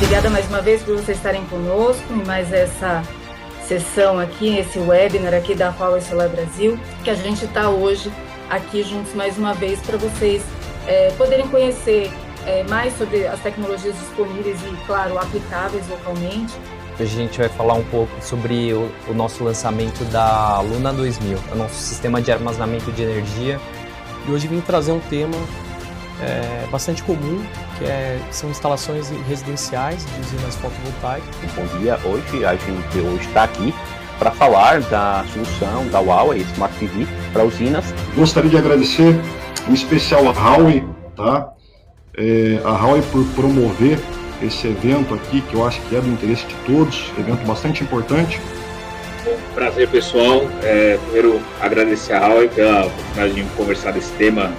Obrigada mais uma vez por vocês estarem conosco em mais essa sessão aqui, esse webinar aqui da Huawei Solar Brasil, que a gente está hoje aqui juntos mais uma vez para vocês poderem conhecer mais sobre as tecnologias disponíveis e, claro, aplicáveis localmente. A gente vai falar um pouco sobre o nosso lançamento da Luna 2000, o nosso sistema de armazenamento de energia. E hoje vim trazer um tema bastante comum, que são instalações residenciais de usinas fotovoltaicas. Bom dia, hoje a gente está aqui para falar da solução da Huawei Smart PV para usinas. Gostaria de agradecer em especial a Huawei, tá? A Huawei por promover esse evento aqui, que eu acho que é do interesse de todos, evento bastante importante. Bom, prazer pessoal, primeiro agradecer a Huawei pela oportunidade de conversar desse tema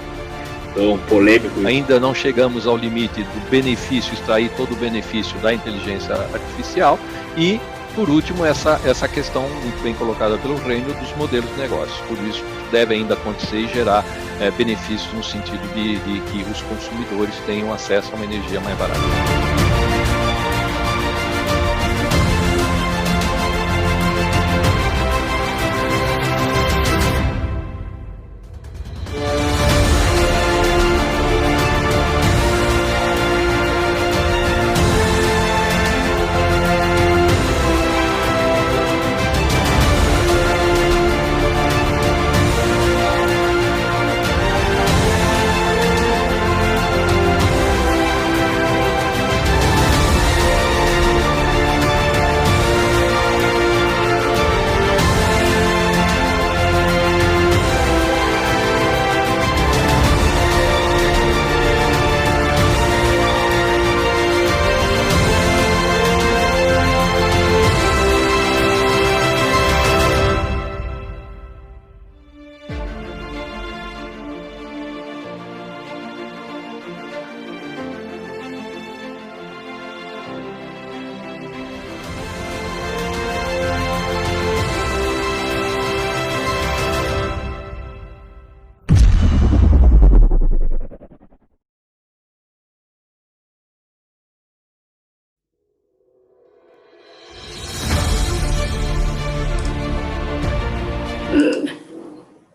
tão polêmico. Ainda não chegamos ao limite do benefício, extrair todo o benefício da inteligência artificial e, por último, essa questão muito bem colocada pelo Reino dos modelos de negócio. Por isso, deve ainda acontecer e gerar benefícios no sentido de que os consumidores tenham acesso a uma energia mais barata.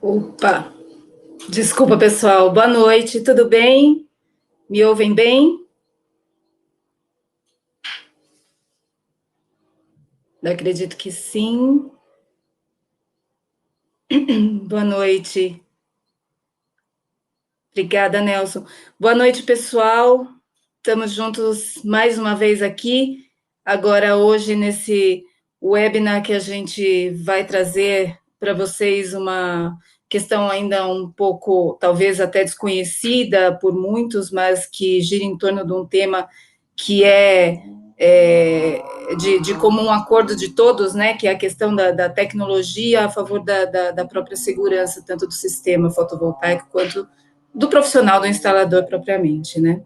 Opa! Desculpa, pessoal. Boa noite, tudo bem? Me ouvem bem? Eu acredito que sim. Boa noite. Obrigada, Nelson. Boa noite, pessoal. Estamos juntos mais uma vez aqui. Agora, hoje, nesse webinar que a gente vai trazer para vocês uma questão ainda um pouco, talvez até desconhecida por muitos, mas que gira em torno de um tema que de comum acordo de todos, né, que é a questão da tecnologia a favor da própria segurança, tanto do sistema fotovoltaico quanto do profissional, do instalador propriamente, né.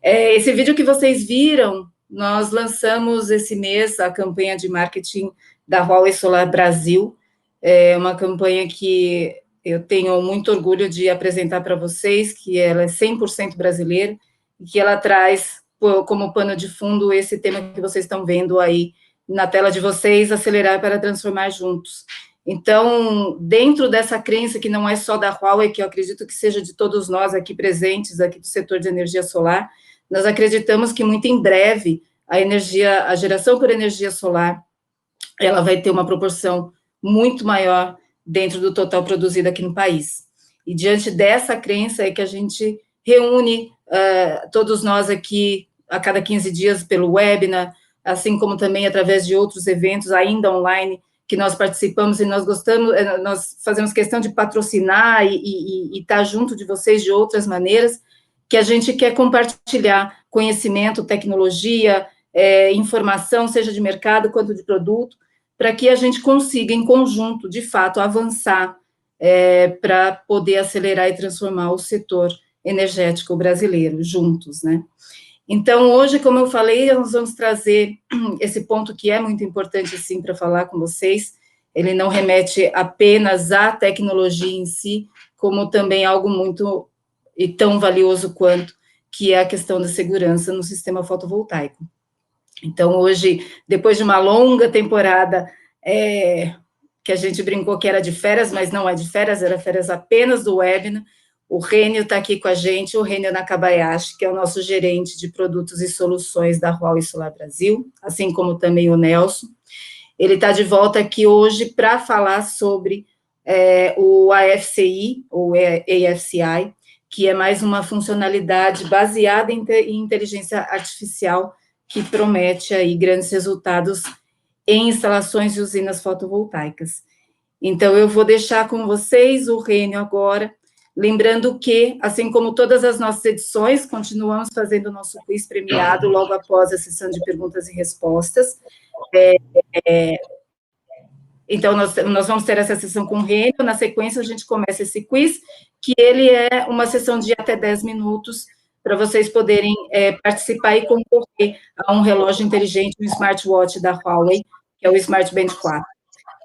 Esse vídeo que vocês viram, nós lançamos esse mês a campanha de marketing da Huawei Solar Brasil. É uma campanha que eu tenho muito orgulho de apresentar para vocês, que ela é 100% brasileira, e que ela traz como pano de fundo esse tema que vocês estão vendo aí na tela de vocês, acelerar para transformar juntos. Então, dentro dessa crença que não é só da Huawei, que eu acredito que seja de todos nós aqui presentes, aqui do setor de energia solar, nós acreditamos que muito em breve a geração por energia solar, ela vai ter uma proporção muito maior dentro do total produzido aqui no país. E diante dessa crença é que a gente reúne todos nós aqui a cada 15 dias pelo webinar, assim como também através de outros eventos ainda online que nós participamos e nós gostamos, nós fazemos questão de patrocinar e estar junto de vocês de outras maneiras, que a gente quer compartilhar conhecimento, tecnologia, informação, seja de mercado quanto de produto, para que a gente consiga, em conjunto, de fato, avançar para poder acelerar e transformar o setor energético brasileiro, juntos, né? Então, hoje, como eu falei, nós vamos trazer esse ponto que é muito importante, sim, para falar com vocês. Ele não remete apenas à tecnologia em si, como também algo muito e tão valioso quanto, que é a questão da segurança no sistema fotovoltaico. Então, hoje, depois de uma longa temporada, que a gente brincou que era de férias, mas não é de férias, era férias apenas do webinar, o Rênio está aqui com a gente, o Rênio Nakabayashi, que é o nosso gerente de produtos e soluções da Huawei Solar Brasil, assim como também o Nelson. Ele está de volta aqui hoje para falar sobre o AFCI, ou AFCI, que é mais uma funcionalidade baseada em inteligência artificial que promete aí grandes resultados em instalações de usinas fotovoltaicas. Então, eu vou deixar com vocês o Rênio agora, lembrando que, assim como todas as nossas edições, continuamos fazendo o nosso quiz premiado logo após a sessão de perguntas e respostas. Então, nós vamos ter essa sessão com o Rênio, na sequência a gente começa esse quiz, que ele é uma sessão de até 10 minutos, para vocês poderem participar e concorrer a um relógio inteligente, um smartwatch da Huawei, que é o Smart Band 4.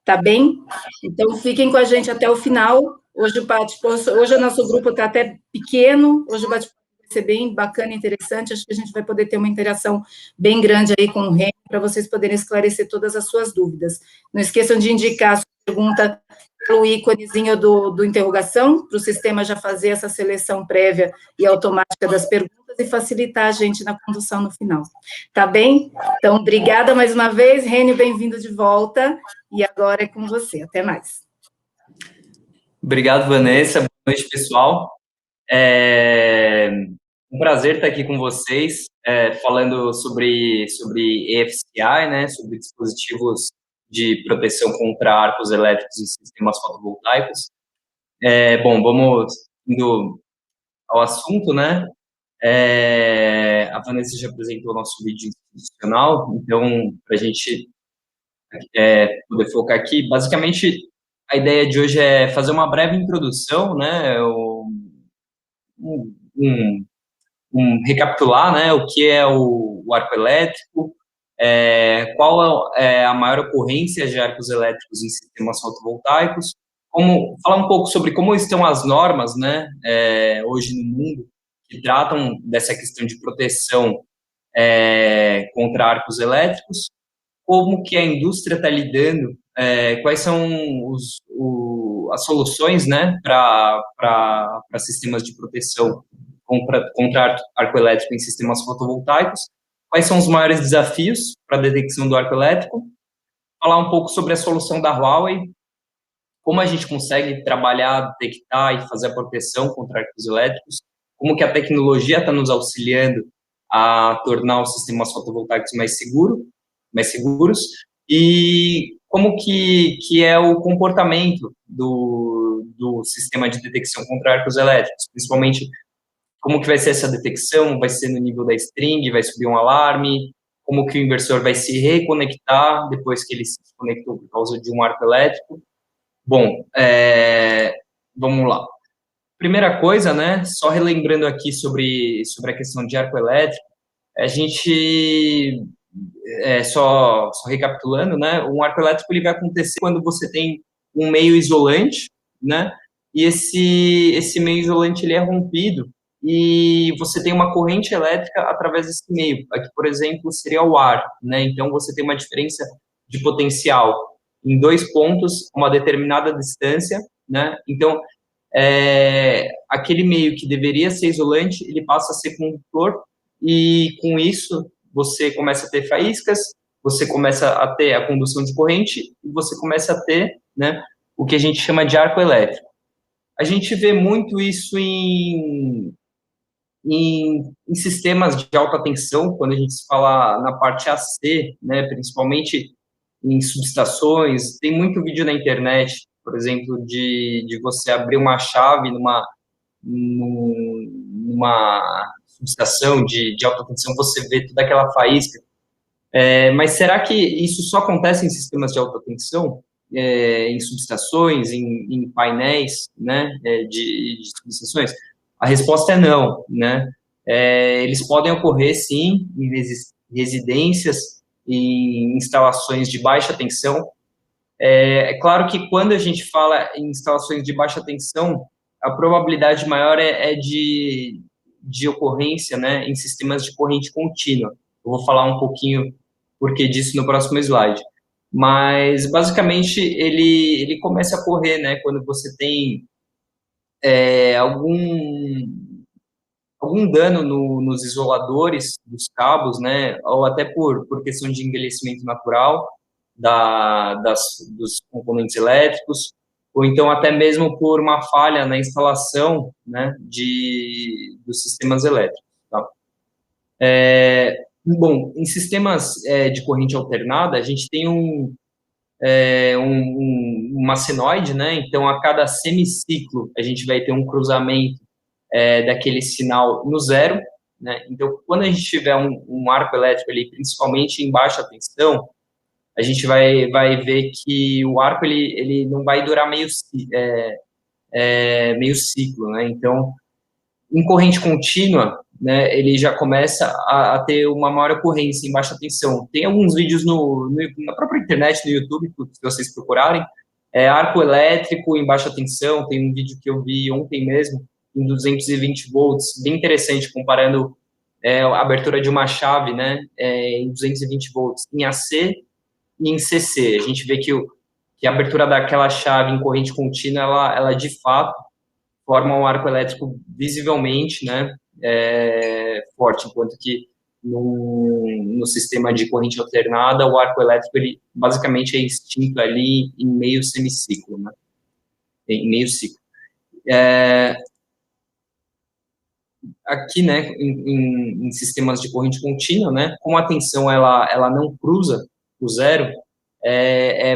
Tá bem? Então, fiquem com a gente até o final. Hoje o nosso grupo está até pequeno, hoje o bate-papo vai ser bem bacana e interessante, acho que a gente vai poder ter uma interação bem grande aí com o Rênio, para vocês poderem esclarecer todas as suas dúvidas. Não esqueçam de indicar a sua pergunta pelo íconezinho do interrogação, para o sistema já fazer essa seleção prévia e automática das perguntas e facilitar a gente na condução no final. Tá bem? Então, obrigada mais uma vez, Rênio, bem-vindo de volta, e agora é com você. Até mais. Obrigado, Vanessa. Boa noite, pessoal. Um prazer estar aqui com vocês, falando sobre AFCI, né, sobre dispositivos de proteção contra arcos elétricos e sistemas fotovoltaicos. Bom, vamos indo ao assunto, né? A Vanessa já apresentou o nosso vídeo institucional, então, para a gente poder focar aqui, basicamente, a ideia de hoje é fazer uma breve introdução, né, recapitular, né, o que é o arco elétrico, qual é a maior ocorrência de arcos elétricos em sistemas fotovoltaicos, falar um pouco sobre como estão as normas, né, hoje no mundo, que tratam dessa questão de proteção contra arcos elétricos, como que a indústria está lidando, quais são as soluções, né, para sistemas de proteção contra arco elétrico em sistemas fotovoltaicos, quais são os maiores desafios para a detecção do arco elétrico, falar um pouco sobre a solução da Huawei, como a gente consegue trabalhar, detectar e fazer a proteção contra arcos elétricos, como que a tecnologia está nos auxiliando a tornar os sistemas fotovoltaicos mais seguros, e como que é o comportamento do sistema de detecção contra arcos elétricos, principalmente como que vai ser essa detecção, vai ser no nível da string, vai subir um alarme, como que o inversor vai se reconectar depois que ele se desconectou por causa de um arco elétrico. Bom, vamos lá. Primeira coisa, né, só relembrando aqui sobre a questão de arco elétrico, a gente, só recapitulando, né, um arco elétrico ele vai acontecer quando você tem um meio isolante, né, e esse meio isolante ele é rompido, e você tem uma corrente elétrica através desse meio. Aqui, por exemplo, seria o ar, né? Então, você tem uma diferença de potencial em 2 pontos, uma determinada distância, né? Então, aquele meio que deveria ser isolante, ele passa a ser condutor, e com isso, você começa a ter faíscas, você começa a ter a condução de corrente, e você começa a ter, né, o que a gente chama de arco elétrico. A gente vê muito isso em sistemas de alta tensão, quando a gente fala na parte AC, né, principalmente em subestações. Tem muito vídeo na internet, por exemplo, de você abrir uma chave numa subestação de alta tensão, você vê toda aquela faísca. Mas será que isso só acontece em sistemas de alta tensão? Em subestações, em painéis, né, de subestações? A resposta é não, né? Eles podem ocorrer, sim, em residências, em instalações de baixa tensão. É claro que quando a gente fala em instalações de baixa tensão, a probabilidade maior é de ocorrência, né, em sistemas de corrente contínua. Eu vou falar um pouquinho porquê disso no próximo slide. Mas, basicamente, ele começa a correr, né, quando você tem algum dano nos isoladores dos cabos, né, ou até por questão de envelhecimento natural dos componentes elétricos, ou então até mesmo por uma falha na instalação, né, dos sistemas elétricos. Tá? Bom, em sistemas de corrente alternada, a gente tem uma senoide, né? Então, a cada semiciclo, a gente vai ter um cruzamento daquele sinal no zero, né? Então, quando a gente tiver um arco elétrico ali, principalmente em baixa tensão, a gente vai ver que o arco ele não vai durar meio ciclo, né? Então, em corrente contínua, né, ele já começa a ter uma maior ocorrência em baixa tensão. Tem alguns vídeos na própria internet, no YouTube, se vocês procurarem, arco elétrico em baixa tensão, tem um vídeo que eu vi ontem mesmo, em 220 volts, bem interessante, comparando a abertura de uma chave, né, em 220 volts, em AC e em CC. A gente vê que a abertura daquela chave em corrente contínua, ela de fato forma um arco elétrico visivelmente, né, forte, enquanto que no sistema de corrente alternada, o arco elétrico, ele basicamente é extinto ali em meio semiciclo, né, em meio ciclo. Aqui, né, em sistemas de corrente contínua, né, como a tensão ela não cruza o zero, é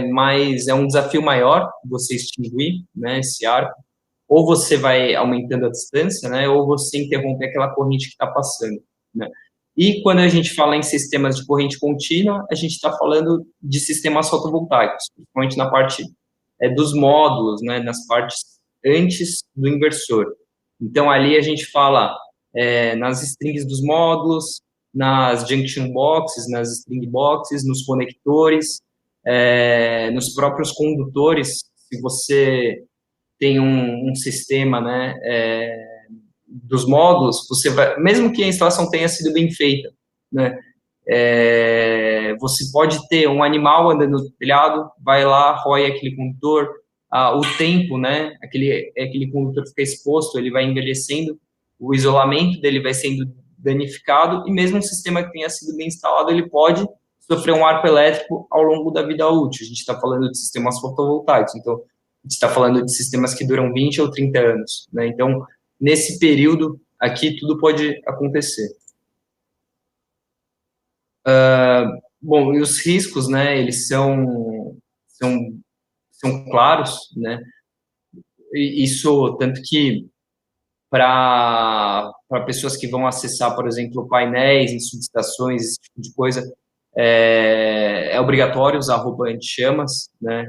um desafio maior você extinguir, né, esse arco. Ou você vai aumentando a distância, né, ou você interrompe aquela corrente que está passando, né. E quando a gente fala em sistemas de corrente contínua, a gente está falando de sistemas fotovoltaicos, principalmente na parte dos módulos, né, nas partes antes do inversor. Então, ali a gente fala nas strings dos módulos, nas junction boxes, nas string boxes, nos conectores, nos próprios condutores. Se você tem um sistema, né, dos módulos, você vai, mesmo que a instalação tenha sido bem feita, né, você pode ter um animal andando no telhado, vai lá, rói aquele condutor, o tempo, né, aquele condutor fica exposto, ele vai envelhecendo, o isolamento dele vai sendo danificado, e mesmo um sistema que tenha sido bem instalado, ele pode sofrer um arco elétrico ao longo da vida útil. A gente está falando de sistemas fotovoltaicos, então, a gente está falando de sistemas que duram 20 ou 30 anos, né? Então, nesse período aqui, tudo pode acontecer. Bom, e os riscos, né, eles são claros, né? Isso, tanto que para pessoas que vão acessar, por exemplo, painéis em subestações, esse tipo de coisa, é obrigatório usar roupa anti-chamas, né?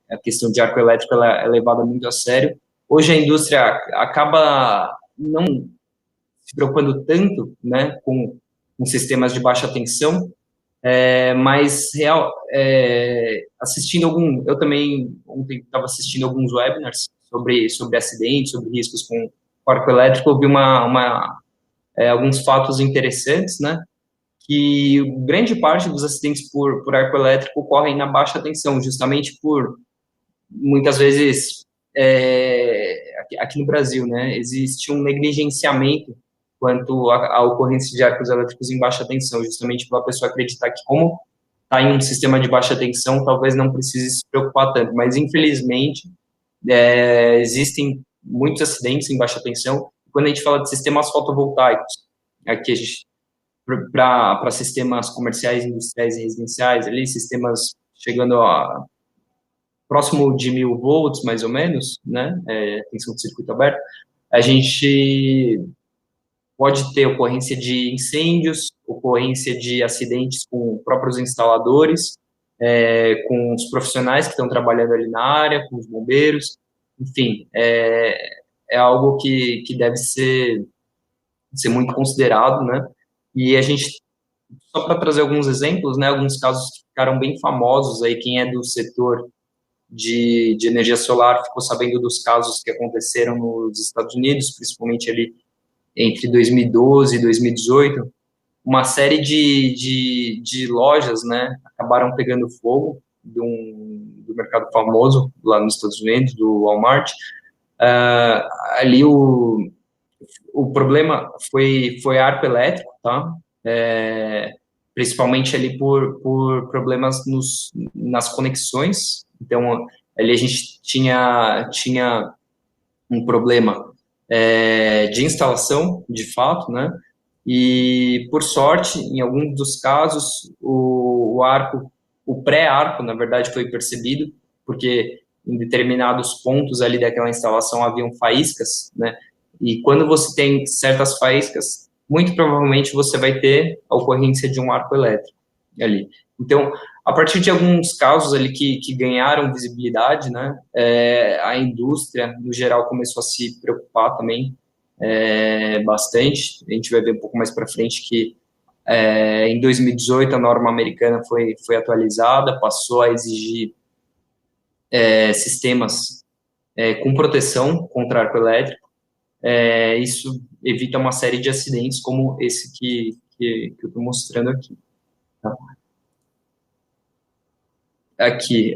A questão de arco elétrico ela é levada muito a sério. Hoje a indústria acaba não se preocupando tanto, né, com sistemas de baixa tensão, mas eu também ontem estava assistindo alguns webinars sobre acidentes, sobre riscos com arco elétrico. Eu vi alguns fatos interessantes, né, que grande parte dos acidentes por arco elétrico ocorrem na baixa tensão, justamente por, muitas vezes, aqui no Brasil, né, existe um negligenciamento quanto à ocorrência de arcos elétricos em baixa tensão, justamente pela pessoa acreditar que, como está em um sistema de baixa tensão, talvez não precise se preocupar tanto, mas, infelizmente, existem muitos acidentes em baixa tensão. Quando a gente fala de sistemas fotovoltaicos, aqui a gente, para sistemas comerciais, industriais e residenciais, ali, sistemas chegando a próximo de 1000 volts, mais ou menos, né, tensão de circuito aberto, a gente pode ter ocorrência de incêndios, ocorrência de acidentes com próprios instaladores, com os profissionais que estão trabalhando ali na área, com os bombeiros, enfim, é algo que deve ser muito considerado, né, e a gente, só para trazer alguns exemplos, né, alguns casos que ficaram bem famosos aí, quem é do setor de energia solar ficou sabendo dos casos que aconteceram nos Estados Unidos, principalmente ali entre 2012 e 2018, uma série de lojas, né, acabaram pegando fogo do mercado famoso lá nos Estados Unidos, do Walmart. Ali o problema foi arco elétrico, tá? Principalmente ali por problemas nas conexões. Então, ali a gente tinha um problema de instalação, de fato, né? E, por sorte, em alguns dos casos, o pré-arco, na verdade, foi percebido, porque em determinados pontos ali daquela instalação haviam faíscas, né? E quando você tem certas faíscas, muito provavelmente você vai ter a ocorrência de um arco elétrico ali. Então, a partir de alguns casos ali que ganharam visibilidade, né, a indústria, no geral, começou a se preocupar também bastante. A gente vai ver um pouco mais para frente que em 2018 a norma americana foi atualizada, passou a exigir sistemas com proteção contra arco elétrico. Isso evita uma série de acidentes como esse que eu estou mostrando aqui. Tá? Aqui,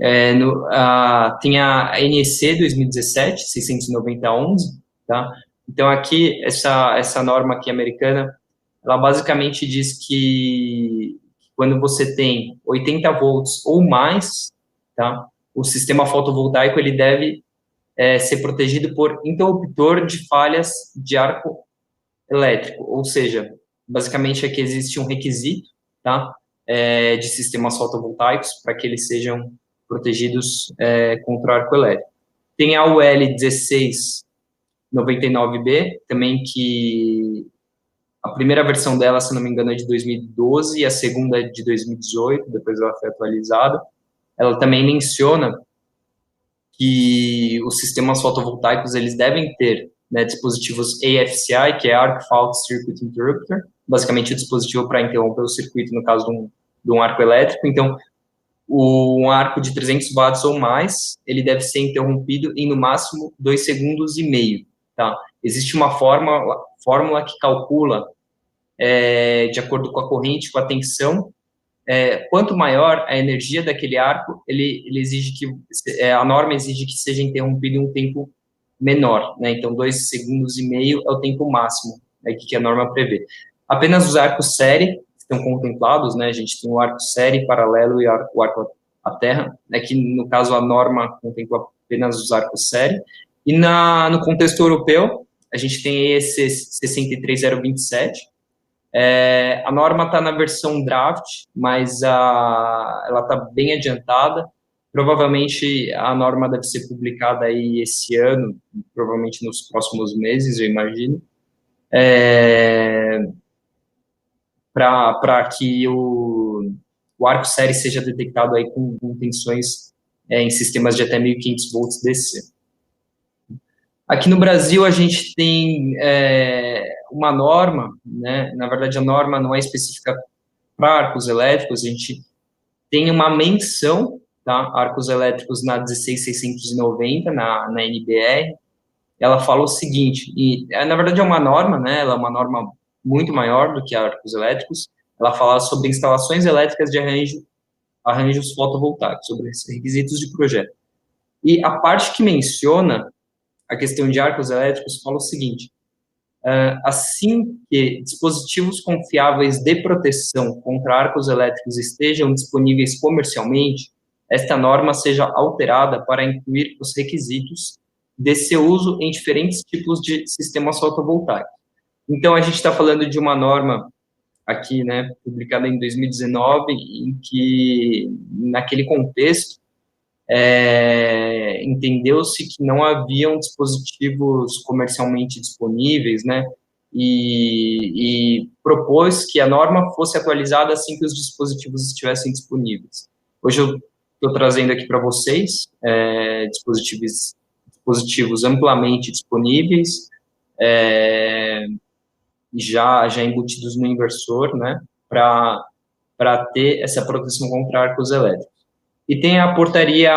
tem a NEC 2017, 690-11, tá? Então, aqui, essa norma aqui americana, ela basicamente diz que quando você tem 80 volts ou mais, tá? O sistema fotovoltaico, ele deve ser protegido por interruptor de falhas de arco elétrico, ou seja, basicamente aqui existe um requisito, tá? De sistemas fotovoltaicos para que eles sejam protegidos contra o arco elétrico. Tem a UL 1699B, também, que a primeira versão dela, se não me engano, é de 2012 e a segunda é de 2018, depois ela foi atualizada. Ela também menciona que os sistemas fotovoltaicos eles devem ter, né, dispositivos AFCI, que é Arc Fault Circuit Interrupter, basicamente o dispositivo para interromper o circuito no caso de um arco elétrico. Então, um arco de 300 watts ou mais, ele deve ser interrompido em, no máximo, 2,5 segundos, tá? Existe uma fórmula que calcula, de acordo com a corrente, com a tensão, quanto maior a energia daquele arco, ele exige que, a norma exige que seja interrompido em um tempo menor, né? Então, 2,5 segundos é o tempo máximo, né, que a norma prevê. Apenas os arcos série estão contemplados, né? A gente tem o arco série, paralelo e o arco à terra, né, que no caso a norma contempla apenas os arcos série. E no contexto europeu, a gente tem esse 63027. A norma está na versão draft, mas ela está bem adiantada. Provavelmente a norma deve ser publicada aí esse ano, provavelmente nos próximos meses, eu imagino. Para que o arco série seja detectado aí com tensões em sistemas de até 1.500 volts DC. Aqui no Brasil, a gente tem uma norma, né? Na verdade, a norma não é específica para arcos elétricos, a gente tem uma menção, tá? Arcos elétricos na 16690, na NBR. Ela fala o seguinte, e na verdade é uma norma, né? Ela é uma norma muito maior do que arcos elétricos. Ela fala sobre instalações elétricas de arranjos fotovoltaicos, sobre requisitos de projeto. E a parte que menciona a questão de arcos elétricos fala o seguinte: assim que dispositivos confiáveis de proteção contra arcos elétricos estejam disponíveis comercialmente, esta norma seja alterada para incluir os requisitos de seu uso em diferentes tipos de sistemas fotovoltaicos. Então, a gente está falando de uma norma aqui, né, publicada em 2019, em que, naquele contexto, entendeu-se que não haviam dispositivos comercialmente disponíveis, né, e propôs que a norma fosse atualizada assim que os dispositivos estivessem disponíveis. Hoje eu estou trazendo aqui para vocês dispositivos amplamente disponíveis, já embutidos no inversor, né, para ter essa proteção contra arcos elétricos. E tem a portaria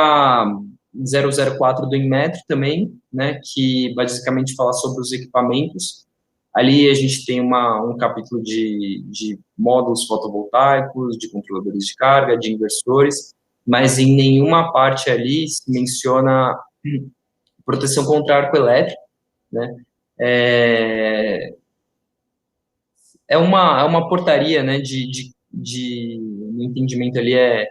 004 do Inmetro também, né, que basicamente fala sobre os equipamentos Ali a gente tem um capítulo de módulos fotovoltaicos, de controladores de carga, de inversores, mas em nenhuma parte ali se menciona proteção contra arco elétrico, né? É uma portaria, né, no entendimento ali é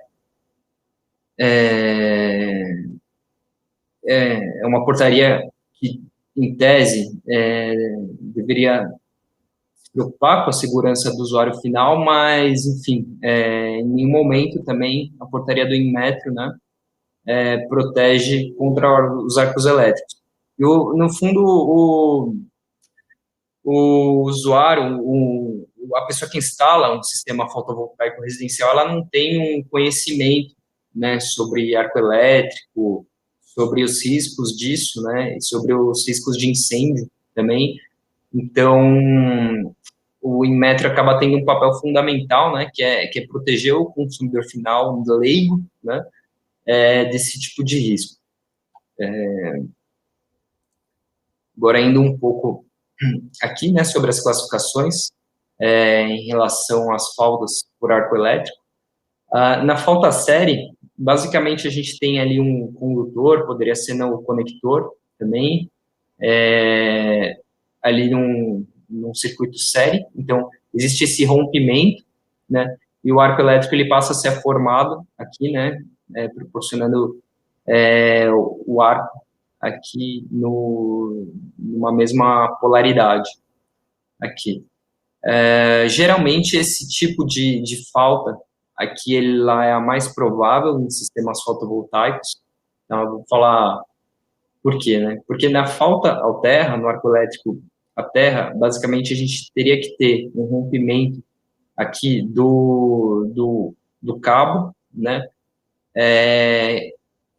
uma portaria que, em tese, deveria se preocupar com a segurança do usuário final, mas, enfim, em nenhum momento também a portaria do Inmetro, né, protege contra os arcos elétricos. E, no fundo, o usuário, a pessoa que instala um sistema fotovoltaico residencial, ela não tem um conhecimento, né, sobre arco elétrico, sobre os riscos disso, né, e sobre os riscos de incêndio também. Então, o Inmetro acaba tendo um papel fundamental, né, que é proteger o consumidor final, leigo, né, desse tipo de risco. Agora, indo um pouco aqui, né, sobre as classificações em relação às faltas por arco elétrico. Na falta série, basicamente a gente tem ali um condutor, poderia ser no conector também, ali num circuito série, então existe esse rompimento, né, e o arco elétrico ele passa a ser formado aqui, né, proporcionando o arco aqui numa mesma polaridade aqui. Geralmente esse tipo de falta aqui ela é a mais provável em sistemas fotovoltaicos. Então eu vou falar por quê, né? Porque na falta ao terra, no arco elétrico à terra, basicamente a gente teria que ter um rompimento aqui do cabo, né?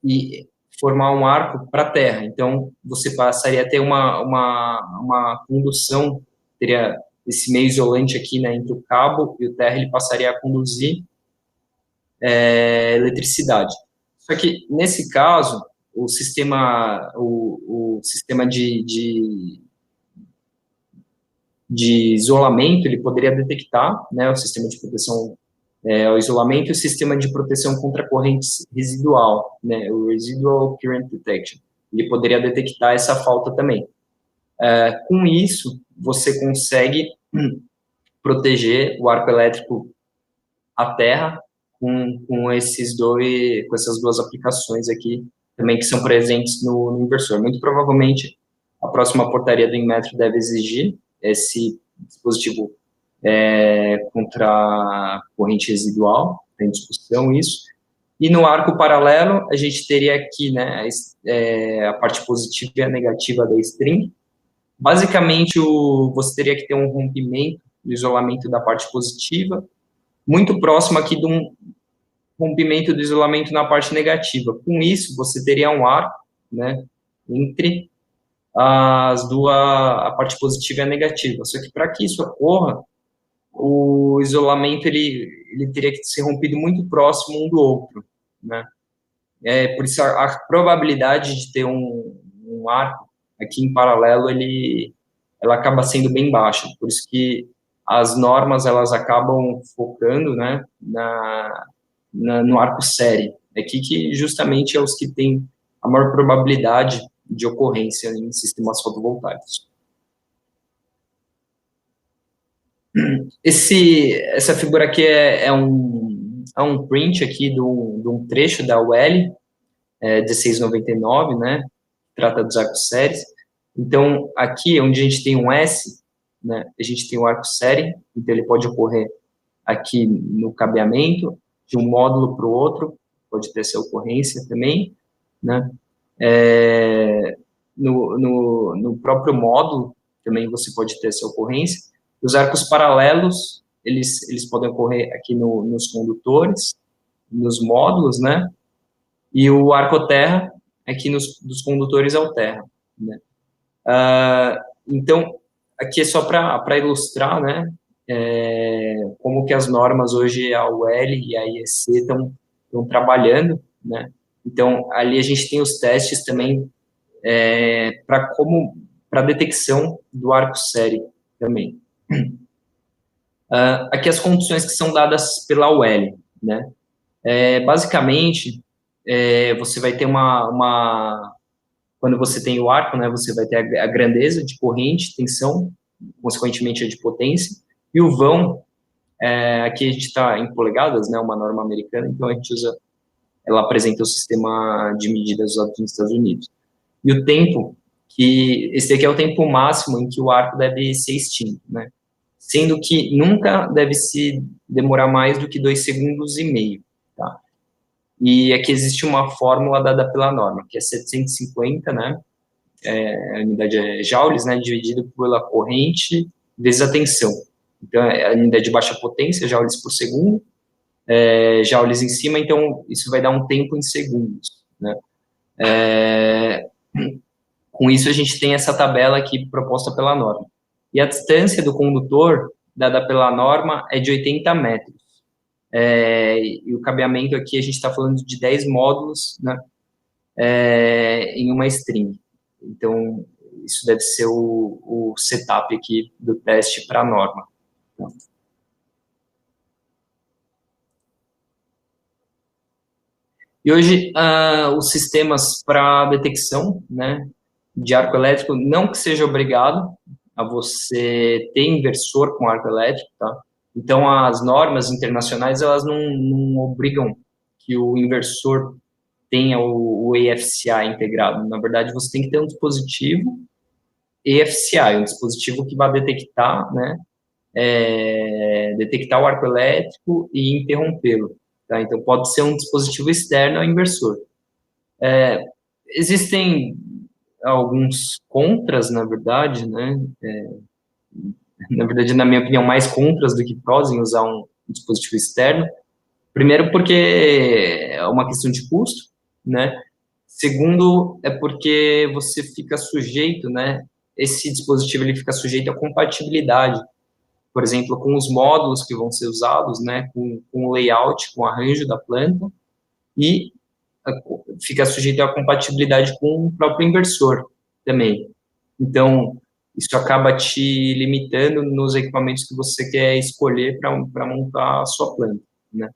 E formar um arco para a terra. Então, você passaria a ter uma condução, teria esse meio isolante aqui, né, entre o cabo e o terra, ele passaria a conduzir eletricidade. Só que, nesse caso, o sistema de isolamento, ele poderia detectar, né, o sistema de proteção o isolamento e o sistema de proteção contra correntes residual, né, o Residual Current Detection. Ele poderia detectar essa falta também. Com isso, você consegue proteger o arco elétrico à terra com essas duas aplicações aqui, também que são presentes no inversor. Muito provavelmente, a próxima portaria do Inmetro deve exigir esse dispositivo contra corrente residual, tem discussão isso. E no arco paralelo, a gente teria aqui, né, a parte positiva e a negativa da string. Basicamente, você teria que ter um rompimento do isolamento da parte positiva, muito próximo aqui de um rompimento do isolamento na parte negativa. Com isso, você teria um arco, né, entre a parte positiva e a negativa. Só que para que isso ocorra, o isolamento ele teria que ser rompido muito próximo um do outro, né? Por isso a probabilidade de ter um arco aqui em paralelo ela acaba sendo bem baixa. Por isso que as normas elas acabam focando, né, no arco série. Aqui que justamente é os que têm a maior probabilidade de ocorrência em sistemas fotovoltaicos. Essa figura aqui é um print aqui de um trecho da UL 1699, né, trata dos arcos séries. Então, aqui onde a gente tem um S, né, a gente tem o arco série, então ele pode ocorrer aqui no cabeamento, de um módulo para o outro, pode ter essa ocorrência também, né, no próprio módulo também você pode ter essa ocorrência. Os arcos paralelos, eles podem ocorrer aqui nos condutores, nos módulos, né? E o arco terra, aqui dos condutores ao terra, né? Então, aqui é só para ilustrar, né? Como que as normas hoje, a UL e a IEC estão trabalhando, né? Então, ali a gente tem os testes também para detecção do arco série também. Aqui as condições que são dadas pela UL, né? Basicamente, você vai ter quando você tem o arco, né, você vai ter a grandeza de corrente, tensão, consequentemente a de potência, e o vão, aqui a gente está em polegadas, né, uma norma americana, então a gente usa, ela apresenta o sistema de medidas usado nos Estados Unidos. E o tempo, esse aqui é o tempo máximo em que o arco deve ser extinto, né, sendo que nunca deve se demorar mais do que 2,5 segundos, tá? E aqui existe uma fórmula dada pela norma, que é 750, né, a unidade é joules, né, dividido pela corrente vezes a tensão. Então, a unidade de baixa potência, joules por segundo, joules em cima, então isso vai dar um tempo em segundos, né. Com isso, a gente tem essa tabela aqui proposta pela norma. E a distância do condutor, dada pela norma, é de 80 metros. E o cabeamento aqui, a gente está falando de 10 módulos, né, em uma string. Então, isso deve ser o setup aqui do teste para a norma. E hoje, os sistemas para detecção, né, de arco elétrico, não que seja obrigado a você ter inversor com arco elétrico, tá? Então, as normas internacionais, elas não obrigam que o inversor tenha o EFCI integrado. Na verdade, você tem que ter um dispositivo EFCI, um dispositivo que vai detectar, né, detectar o arco elétrico e interrompê-lo. Tá? Então, pode ser um dispositivo externo ao inversor. Existem alguns contras, na verdade, né, na verdade, na minha opinião, mais contras do que prós em usar um dispositivo externo. Primeiro, porque é uma questão de custo, né? Segundo, é porque você fica sujeito, né? Esse dispositivo ele fica sujeito à compatibilidade, por exemplo, com os módulos que vão ser usados, né? Com o layout, com o arranjo da planta, e fica sujeito à compatibilidade com o próprio inversor também. Então, isso acaba te limitando nos equipamentos que você quer escolher para montar a sua planta, né?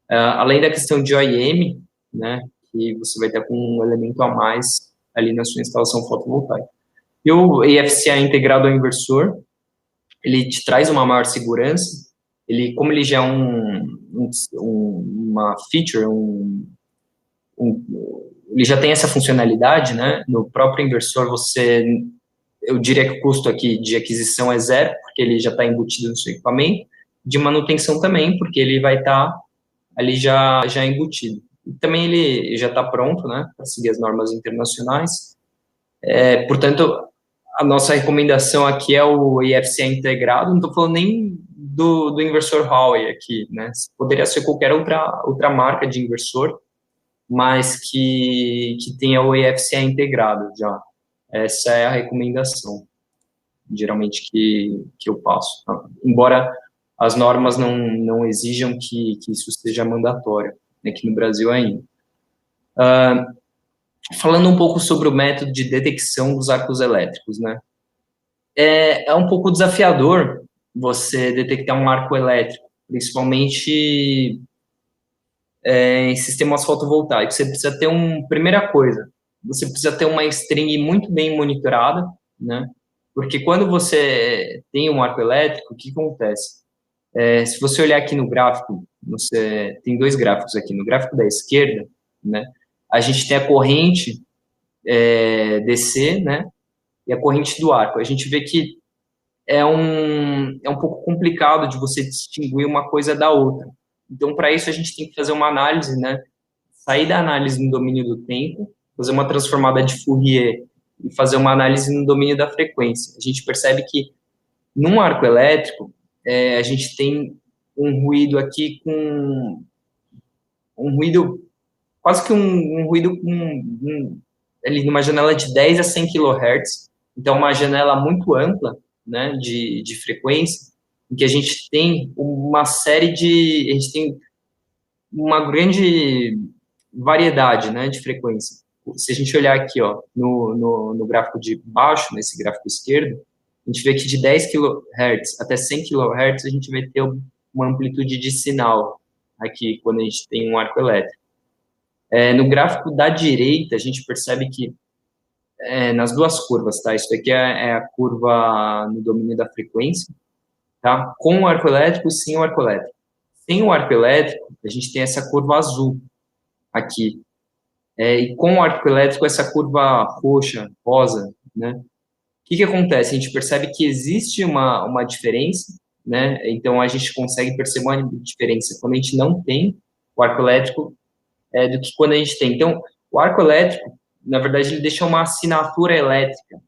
Além da questão de OEM, né, que você vai ter com um elemento a mais ali na sua instalação fotovoltaica. E o EFCI integrado ao inversor, ele te traz uma maior segurança, como ele já é uma feature, ele já tem essa funcionalidade, né, no próprio inversor eu diria que o custo aqui de aquisição é zero, porque ele já está embutido no seu equipamento, de manutenção também, porque ele vai estar ali já embutido. E também ele já está pronto, né, para seguir as normas internacionais. Portanto, a nossa recomendação aqui é o EFCI integrado, não estou falando nem do inversor Huawei aqui, né, poderia ser qualquer outra marca de inversor, mas que tenha o EFCI integrado já. Essa é a recomendação, geralmente, que eu passo. Tá? Embora as normas não exijam que isso seja mandatório, aqui no Brasil ainda. Falando um pouco sobre o método de detecção dos arcos elétricos, né? É um pouco desafiador você detectar um arco elétrico, principalmente em sistemas fotovoltaicos. Você precisa ter primeira coisa, você precisa ter uma string muito bem monitorada, né? Porque quando você tem um arco elétrico, o que acontece? Se você olhar aqui no gráfico, tem dois gráficos aqui. No gráfico da esquerda, né, a gente tem a corrente DC, né, e a corrente do arco. A gente vê que é um pouco complicado de você distinguir uma coisa da outra. Então, para isso, a gente tem que fazer uma análise, né, sair da análise no domínio do tempo, fazer uma transformada de Fourier e fazer uma análise no domínio da frequência. A gente percebe que, num arco elétrico, a gente tem um ruído aqui com um ruído, quase que um ruído ali numa janela de 10 a 100 kHz, então uma janela muito ampla, né, de frequência, em que a gente tem a gente tem uma grande variedade, né, de frequência. Se a gente olhar aqui, ó, no gráfico de baixo, nesse gráfico esquerdo, a gente vê que de 10 kHz até 100 kHz a gente vai ter uma amplitude de sinal aqui, quando a gente tem um arco elétrico. No gráfico da direita, a gente percebe que nas duas curvas, tá? Isso aqui é a curva no domínio da frequência, tá? Com o arco elétrico e sem o arco elétrico. Sem o arco elétrico, a gente tem essa curva azul aqui. E com o arco elétrico, essa curva roxa, rosa, né? O que acontece? A gente percebe que existe uma diferença, né? Então, a gente consegue perceber uma diferença quando a gente não tem o arco elétrico do que quando a gente tem. Então, o arco elétrico, na verdade, ele deixa uma assinatura elétrica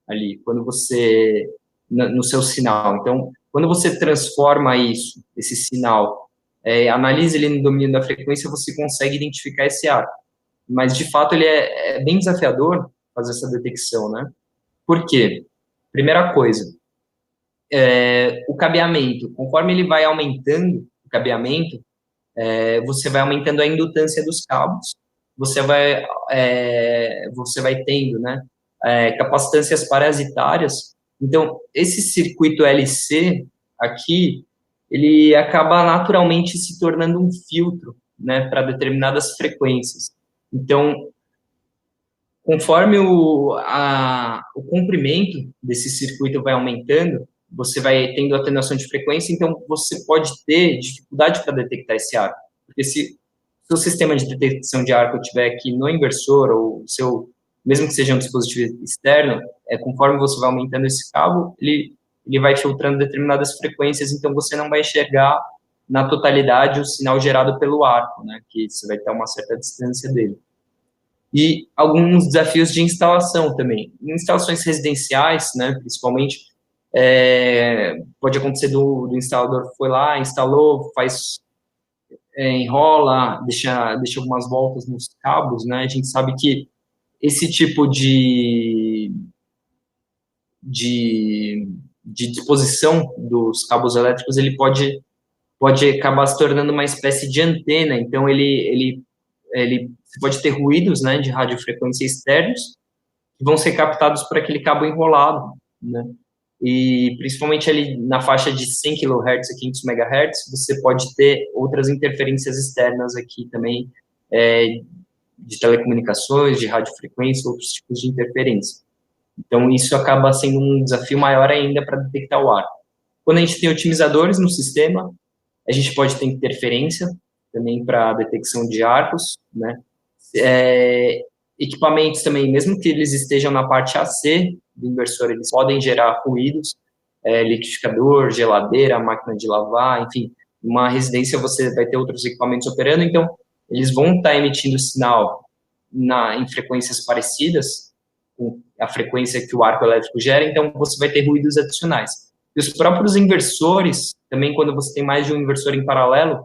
ali, quando você, no seu sinal. Então, quando você transforma isso, esse sinal, analisa ele no domínio da frequência, você consegue identificar esse arco. Mas, de fato, ele é bem desafiador fazer essa detecção, né? Por quê? Primeira coisa, o cabeamento. Conforme ele vai aumentando o cabeamento, você vai aumentando a indutância dos cabos, você vai tendo, né, capacitâncias parasitárias. Então, esse circuito LC aqui, ele acaba naturalmente se tornando um filtro, né, para determinadas frequências. Então, conforme o comprimento desse circuito vai aumentando, você vai tendo atenuação de frequência, então você pode ter dificuldade para detectar esse arco. Porque se o sistema de detecção de arco estiver aqui no inversor, ou mesmo que seja um dispositivo externo, conforme você vai aumentando esse cabo, ele vai filtrando determinadas frequências, então você não vai enxergar na totalidade o sinal gerado pelo arco, né, que você vai ter uma certa distância dele. E alguns desafios de instalação também. Em instalações residenciais, né, principalmente, pode acontecer do instalador foi lá, instalou, enrola, deixa algumas voltas nos cabos, né? A gente sabe que esse tipo de disposição dos cabos elétricos, ele pode acabar se tornando uma espécie de antena. Então, você pode ter ruídos, né, de radiofrequência externos que vão ser captados por aquele cabo enrolado, né? E principalmente ali na faixa de 100 kHz a 500 MHz, você pode ter outras interferências externas aqui também, de telecomunicações, de radiofrequência, outros tipos de interferência. Então, isso acaba sendo um desafio maior ainda para detectar o arco. Quando a gente tem otimizadores no sistema, a gente pode ter interferência também para detecção de arcos, né? Equipamentos também, mesmo que eles estejam na parte AC do inversor, eles podem gerar ruídos, liquidificador, geladeira, máquina de lavar, enfim, numa residência você vai ter outros equipamentos operando, então eles vão estar emitindo sinal em frequências parecidas com a frequência que o arco elétrico gera, então você vai ter ruídos adicionais. E os próprios inversores, também quando você tem mais de um inversor em paralelo,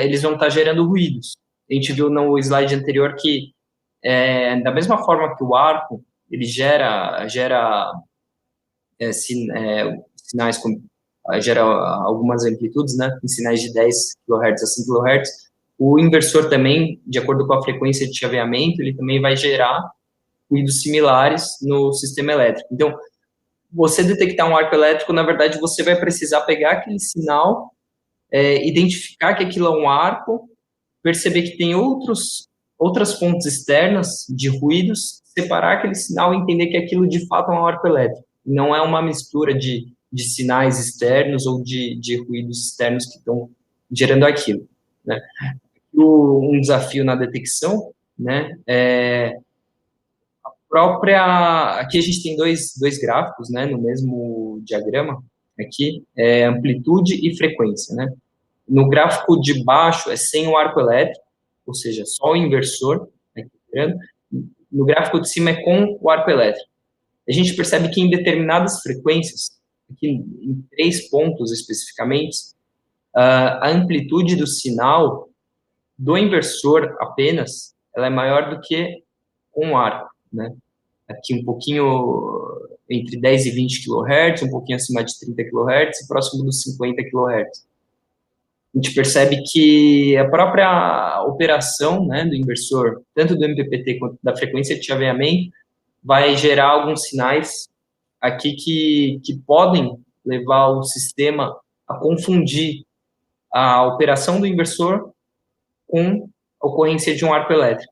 eles vão estar gerando ruídos. A gente viu no slide anterior que, da mesma forma que o arco, ele gera sinais, gera algumas amplitudes, né, em sinais de 10 kHz a 5 kHz, o inversor também, de acordo com a frequência de chaveamento, ele também vai gerar ruídos similares no sistema elétrico. Então, você detectar um arco elétrico, na verdade, você vai precisar pegar aquele sinal, identificar que aquilo é um arco, perceber que tem outras fontes externas de ruídos, separar aquele sinal e entender que aquilo de fato é um arco elétrico. Não é uma mistura de sinais externos ou de ruídos externos que estão gerando aquilo, né? Um desafio na detecção, né, aqui a gente tem dois gráficos, né, no mesmo diagrama, aqui, amplitude e frequência, né? No gráfico de baixo é sem o arco elétrico, ou seja, só o inversor, aqui, no gráfico de cima é com o arco elétrico. A gente percebe que em determinadas frequências, aqui em 3 pontos especificamente, a amplitude do sinal do inversor apenas, ela é maior do que com o arco, né? Aqui um pouquinho entre 10 e 20 kHz, um pouquinho acima de 30 kHz e próximo dos 50 kHz. A gente percebe que a própria operação, né, do inversor, tanto do MPPT quanto da frequência de chaveamento, vai gerar alguns sinais aqui que podem levar o sistema a confundir a operação do inversor com a ocorrência de um arco elétrico.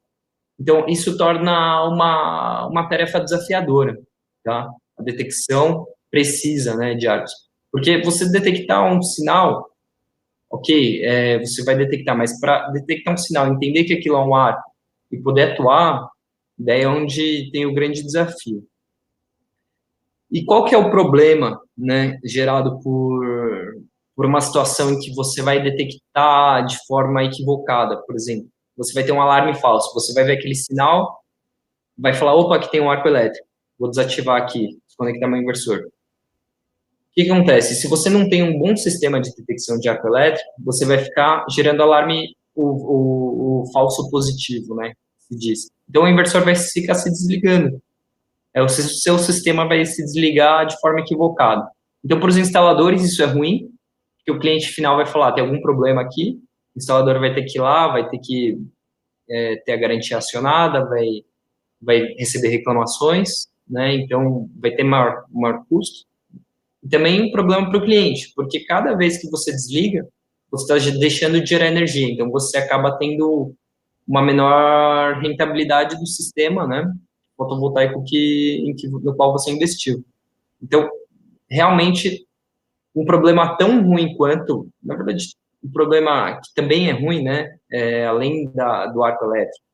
Então, isso torna uma tarefa desafiadora, tá? A detecção precisa, né, de arcos. Porque você detectar um sinal, ok, você vai detectar, mas para detectar um sinal, entender que aquilo é um arco e poder atuar, daí é onde tem o grande desafio. E qual que é o problema, né, gerado por uma situação em que você vai detectar de forma equivocada, por exemplo? Você vai ter um alarme falso, você vai ver aquele sinal, vai falar, opa, aqui tem um arco elétrico, vou desativar aqui, desconectar meu inversor. O que acontece? Se você não tem um bom sistema de detecção de arco elétrico, você vai ficar gerando alarme, o falso positivo, né, se diz. Então, o inversor vai ficar se desligando. O seu sistema vai se desligar de forma equivocada. Então, para os instaladores, isso é ruim, porque o cliente final vai falar, tem algum problema aqui, o instalador vai ter que ir lá, vai ter que ter a garantia acionada, vai receber reclamações, né? Então, vai ter maior custo. E também um problema para o cliente, porque cada vez que você desliga, você está deixando de gerar energia, então você acaba tendo uma menor rentabilidade do sistema, né, fotovoltaico no qual você investiu. Então, realmente, um problema tão ruim quanto, na verdade, um problema que também é ruim, né, além do arco elétrico,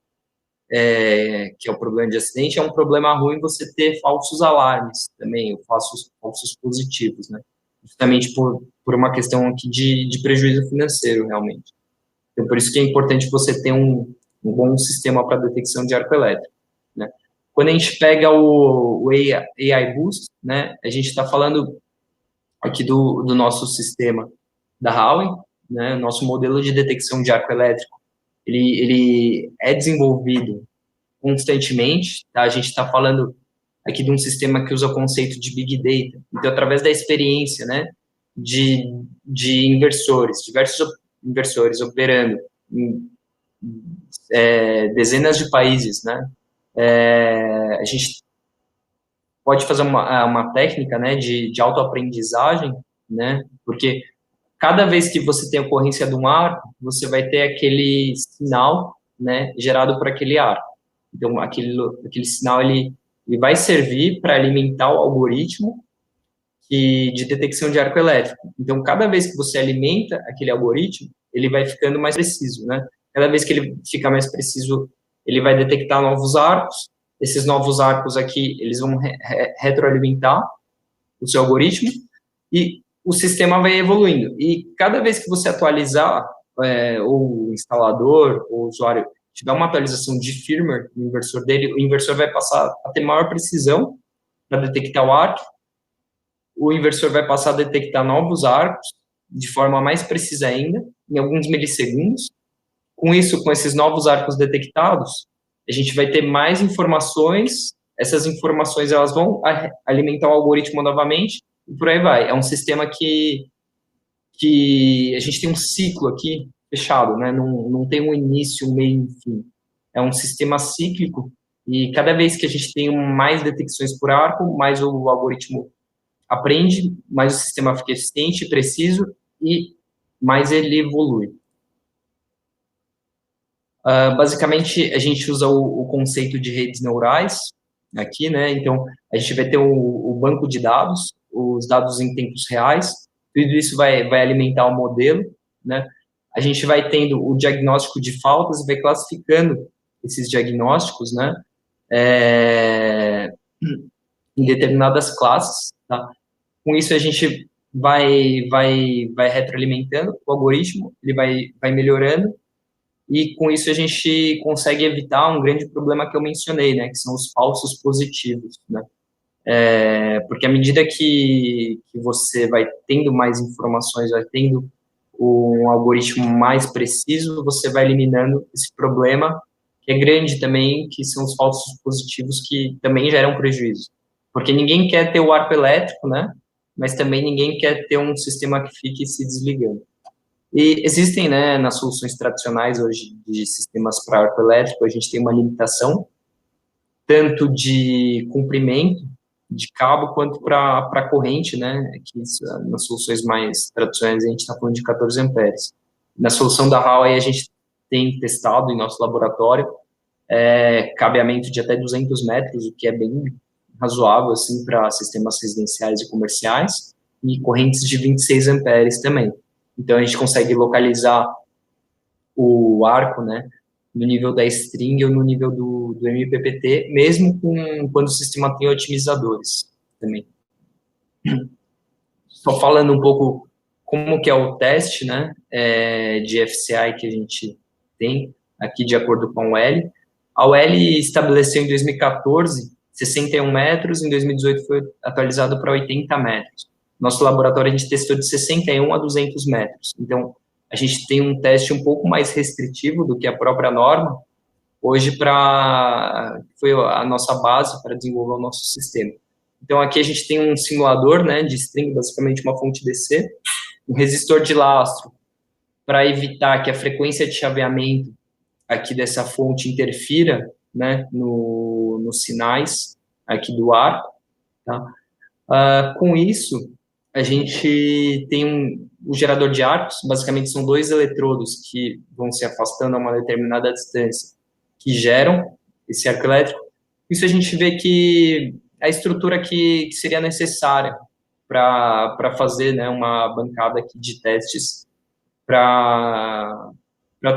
que é o problema de acidente, é um problema ruim você ter falsos alarmes também, falsos positivos, né, justamente por uma questão aqui de prejuízo financeiro, realmente. Então, por isso que é importante você ter um bom sistema para detecção de arco elétrico, né. Quando a gente pega o AI Boost, né, a gente está falando aqui do nosso sistema da Huawei, né, nosso modelo de detecção de arco elétrico, ele é desenvolvido constantemente, tá? A gente está falando aqui de um sistema que usa o conceito de Big Data, então, através da experiência, né, de inversores, diversos inversores operando em dezenas de países, né, a gente pode fazer uma técnica, né, de autoaprendizagem, né, porque cada vez que você tem a ocorrência de um arco, você vai ter aquele sinal, né, gerado por aquele arco. Então, aquele sinal, ele vai servir para alimentar o algoritmo de detecção de arco elétrico. Então, cada vez que você alimenta aquele algoritmo, ele vai ficando mais preciso, né? Cada vez que ele fica mais preciso, ele vai detectar novos arcos. Esses novos arcos aqui, eles vão retroalimentar o seu algoritmo e o sistema vai evoluindo. E cada vez que você atualizar, ou o instalador, ou o usuário, tiver uma atualização de firmware no inversor dele, o inversor vai passar a ter maior precisão para detectar o arco, o inversor vai passar a detectar novos arcos de forma mais precisa ainda, em alguns milissegundos. Com isso, com esses novos arcos detectados, a gente vai ter mais informações, essas informações elas vão alimentar o algoritmo novamente, e por aí vai. É um sistema que a gente tem um ciclo aqui fechado, né? Não tem um início, um meio e um fim. É um sistema cíclico, e cada vez que a gente tem mais detecções por arco, mais o algoritmo aprende, mais o sistema fica eficiente, preciso, e mais ele evolui. Basicamente, a gente usa o conceito de redes neurais aqui, né? Então, a gente vai ter o banco de dados, os dados em tempos reais, tudo isso vai alimentar o modelo, né? A gente vai tendo o diagnóstico de faltas e vai classificando esses diagnósticos, né? Em determinadas classes, tá? Com isso, a gente vai retroalimentando o algoritmo, ele vai melhorando, e com isso a gente consegue evitar um grande problema que eu mencionei, né, que são os falsos positivos, né, porque à medida que você vai tendo mais informações, vai tendo um algoritmo mais preciso, você vai eliminando esse problema, que é grande também, que são os falsos positivos, que também geram prejuízo, porque ninguém quer ter o arco elétrico, né, mas também ninguém quer ter um sistema que fique se desligando. E existem, né, nas soluções tradicionais hoje de sistemas para arco elétrico, a gente tem uma limitação tanto de comprimento, de cabo quanto para corrente, né? Que nas soluções mais tradicionais a gente está falando de 14 amperes. Na solução da Huawei a gente tem testado em nosso laboratório cabeamento de até 200 metros, o que é bem razoável assim para sistemas residenciais e comerciais, e correntes de 26 amperes também. Então a gente consegue localizar o arco, né, no nível da string ou no nível do MPPT, mesmo quando o sistema tem otimizadores também. Só falando um pouco como que é o teste, né, de FCI que a gente tem aqui de acordo com o L. A UL estabeleceu em 2014 61 metros, em 2018 foi atualizado para 80 metros. Nosso laboratório a gente testou de 61 a 200 metros. Então, a gente tem um teste um pouco mais restritivo do que a própria norma, hoje foi a nossa base para desenvolver o nosso sistema. Então, aqui a gente tem um simulador, né, de string, basicamente uma fonte DC, um resistor de lastro, para evitar que a frequência de chaveamento aqui dessa fonte interfira, né, nos sinais aqui do arco, tá? Com isso, a gente tem o gerador de arcos, basicamente são 2 eletrodos que vão se afastando a uma determinada distância, que geram esse arco elétrico. Isso a gente vê que a estrutura que seria necessária para fazer, né, uma bancada aqui de testes para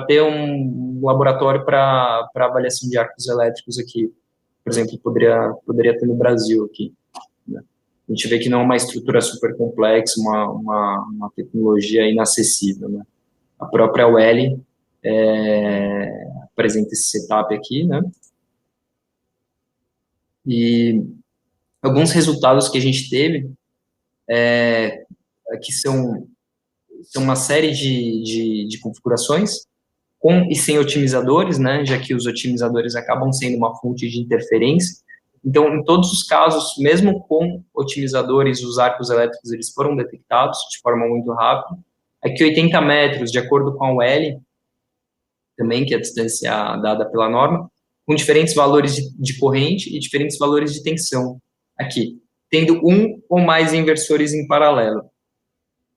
ter um laboratório para avaliação de arcos elétricos aqui, por exemplo, poderia ter no Brasil aqui, né? A gente vê que não é uma estrutura super complexa, uma tecnologia inacessível, né? A própria UL apresenta esse setup aqui, né? E alguns resultados que a gente teve aqui são uma série de configurações com e sem otimizadores, né, já que os otimizadores acabam sendo uma fonte de interferência. Então, em todos os casos, mesmo com otimizadores, os arcos elétricos eles foram detectados de forma muito rápida. Aqui 80 metros, de acordo com a UL, também, que é a distância dada pela norma, com diferentes valores de corrente e diferentes valores de tensão. Aqui, tendo um ou mais inversores em paralelo.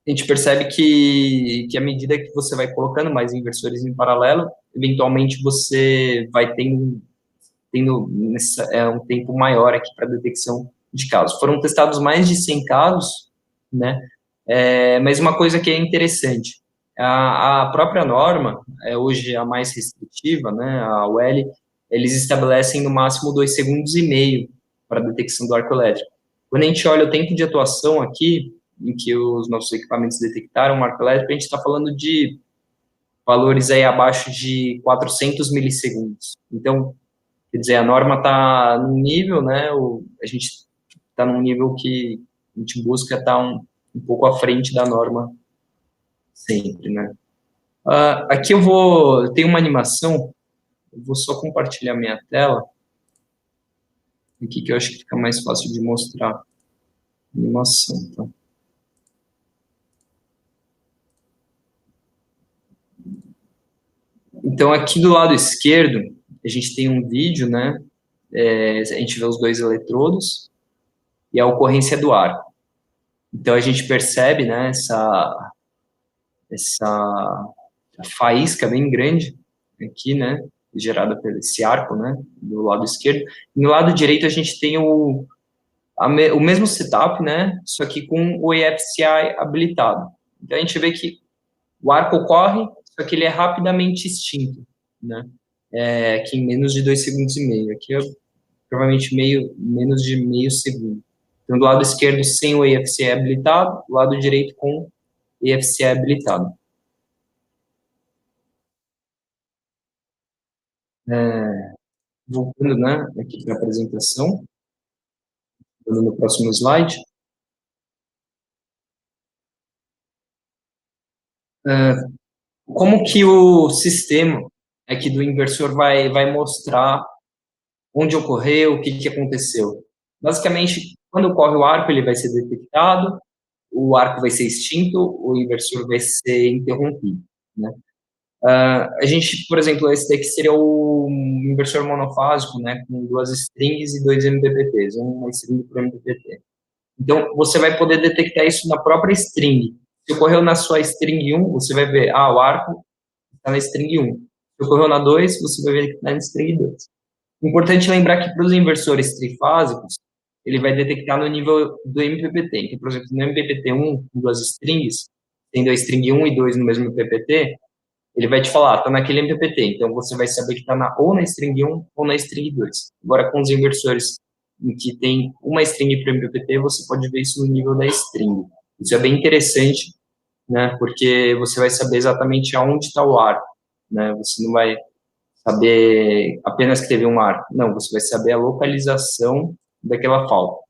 A gente percebe que à medida que você vai colocando mais inversores em paralelo, eventualmente você vai tendo um tempo maior aqui para detecção de casos. Foram testados mais de 100 casos, né? Mas uma coisa que é interessante, a própria norma, hoje a mais restritiva, né, a UL, eles estabelecem no máximo 2,5 segundos para a detecção do arco elétrico. Quando a gente olha o tempo de atuação aqui, em que os nossos equipamentos detectaram o arco elétrico, a gente está falando de valores aí abaixo de 400 milissegundos. Então, quer dizer, a norma está num nível, né, a gente está num nível que a gente busca estar um pouco à frente da norma sempre, né. Aqui eu tenho uma animação, eu vou só compartilhar minha tela, aqui que eu acho que fica mais fácil de mostrar a animação, tá? Então, aqui do lado esquerdo, a gente tem um vídeo, né? A gente vê os 2 eletrodos e a ocorrência do arco. Então, a gente percebe, né, essa faísca bem grande aqui, né, gerada por esse arco, né, do lado esquerdo. E no lado direito, a gente tem o mesmo setup, né, só que com o EFCI habilitado. Então, a gente vê que o arco ocorre, só que ele é rapidamente extinto, né? Aqui em menos de 2,5 segundos. Aqui é provavelmente menos de meio segundo. Então, do lado esquerdo, sem o EFCI habilitado, do lado direito, com o EFCI habilitado. Voltando, né, aqui para a apresentação, no próximo slide. Como que o sistema aqui do inversor vai mostrar onde ocorreu, o que aconteceu? Basicamente, quando ocorre o arco, ele vai ser detectado, o arco vai ser extinto, o inversor vai ser interrompido, né? A gente, por exemplo, esse daqui seria o inversor monofásico, né, com 2 strings e 2 MPPTs, uma string por MPPT. Então, você vai poder detectar isso na própria string. Se ocorreu na sua string 1, você vai ver, o arco está na string 1. Se ocorreu na 2, você vai ver que está na string 2. Importante lembrar que para os inversores trifásicos, ele vai detectar no nível do MPPT. Então, por exemplo, no MPPT1, com 2 strings, tendo a string 1 e 2 no mesmo MPPT, ele vai te falar, está naquele MPPT. Então, você vai saber que está ou na string 1 ou na string 2. Agora, com os inversores em que tem uma string para MPPT, você pode ver isso no nível da string. Isso é bem interessante, né, porque você vai saber exatamente aonde está o arco, né, você não vai saber apenas que teve um arco, não, você vai saber a localização daquela falta.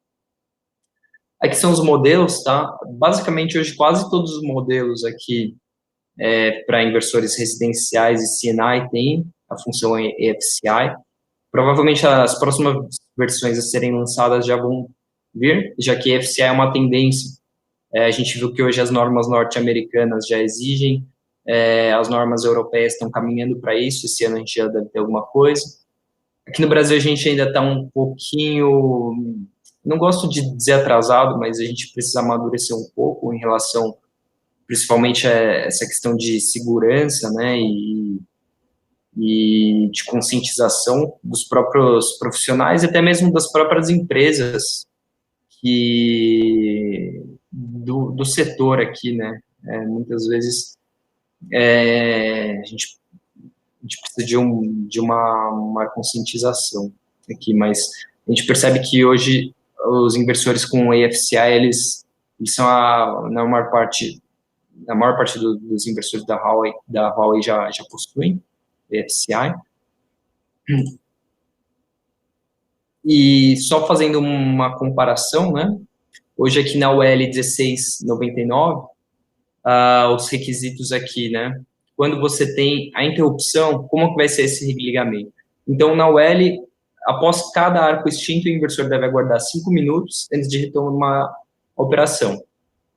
Aqui são os modelos, tá? Basicamente, hoje, quase todos os modelos aqui para inversores residenciais e C&I têm a função EFCI. Provavelmente as próximas versões a serem lançadas já vão vir, já que EFCI é uma tendência. A gente viu que hoje as normas norte-americanas já exigem, as normas europeias estão caminhando para isso, esse ano a gente já deve ter alguma coisa. Aqui no Brasil a gente ainda está um pouquinho, não gosto de dizer atrasado, mas a gente precisa amadurecer um pouco em relação, principalmente a essa questão de segurança, né, e de conscientização dos próprios profissionais e até mesmo das próprias empresas do setor aqui, né, muitas vezes a gente precisa de uma conscientização aqui, mas a gente percebe que hoje os inversores com EFCI, eles são na maior parte dos inversores da Huawei já possuem EFCI. E só fazendo uma comparação, né, hoje aqui na UL 1699, os requisitos aqui, né, quando você tem a interrupção, como que vai ser esse religamento? Então, na UL, após cada arco extinto, o inversor deve aguardar 5 minutos antes de retomar uma operação.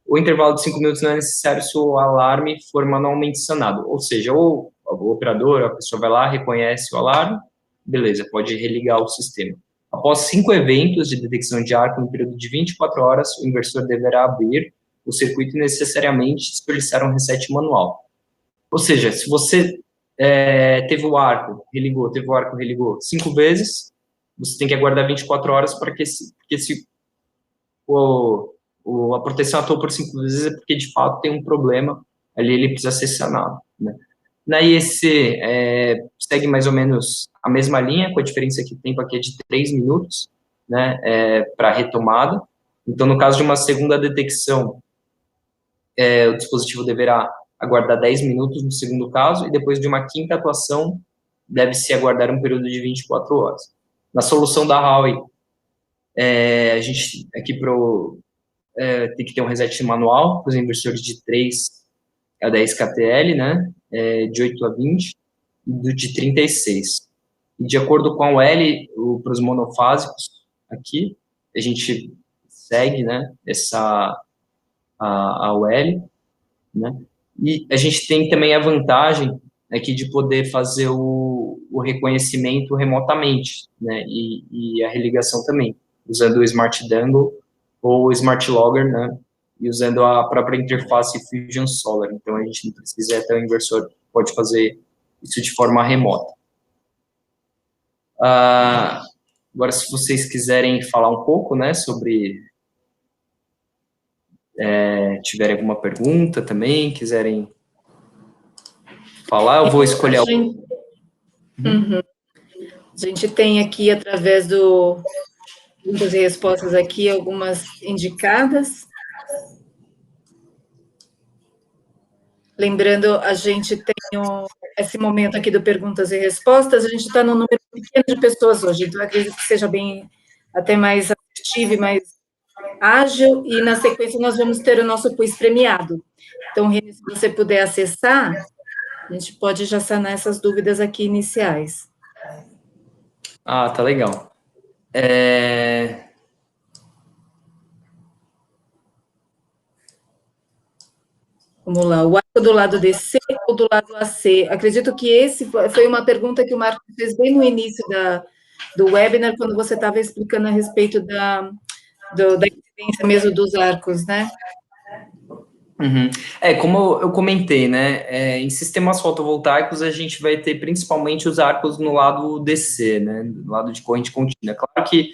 O intervalo de 5 minutos não é necessário se o alarme for manualmente sanado, ou seja, ou o operador, a pessoa vai lá, reconhece o alarme, beleza, pode religar o sistema. Após 5 eventos de detecção de arco no período de 24 horas, o inversor deverá abrir o circuito e necessariamente solicitar um reset manual. Ou seja, se você teve o arco, religou 5 vezes, você tem que aguardar 24 horas para que se a proteção atuou por 5 vezes, é porque de fato tem um problema ali, ele precisa ser sanado, né? Na IEC, segue mais ou menos a mesma linha, com a diferença que o tempo aqui é de 3 minutos, né, para retomada. Então, no caso de uma segunda detecção, o dispositivo deverá aguardar 10 minutos no segundo caso, e depois de uma quinta atuação, deve-se aguardar um período de 24 horas. Na solução da Huawei, a gente aqui tem que ter um reset manual para os inversores de 3 a 10 KTL, né, de 8 a 20, e do de 36. E de acordo com a UL, para os monofásicos, aqui, a gente segue, né, a UL, né, e a gente tem também a vantagem aqui de poder fazer o reconhecimento remotamente, né, e a religação também, usando o Smart Dangle ou o Smart Logger, né, e usando a própria interface Fusion Solar. Então, a gente não precisa, até o inversor pode fazer isso de forma remota. Agora, se vocês quiserem falar um pouco, né, sobre... tiverem alguma pergunta também, quiserem falar, eu vou escolher... A gente tem aqui, através do perguntas e respostas aqui, algumas indicadas. Lembrando, a gente tem esse momento aqui do perguntas e respostas, a gente está num número pequeno de pessoas hoje, então acredito que seja bem, até mais assertivo e mais ágil, e na sequência nós vamos ter o nosso quiz premiado. Então, Reni, se você puder acessar, a gente pode já sanar essas dúvidas aqui iniciais. Tá legal. Vamos lá, o arco do lado DC ou do lado AC? Acredito que esse foi uma pergunta que o Marcos fez bem no início do webinar, quando você estava explicando a respeito da incidência mesmo dos arcos, né? Uhum. Como eu comentei, né, em sistemas fotovoltaicos a gente vai ter principalmente os arcos no lado DC, né, no lado de corrente contínua. Claro que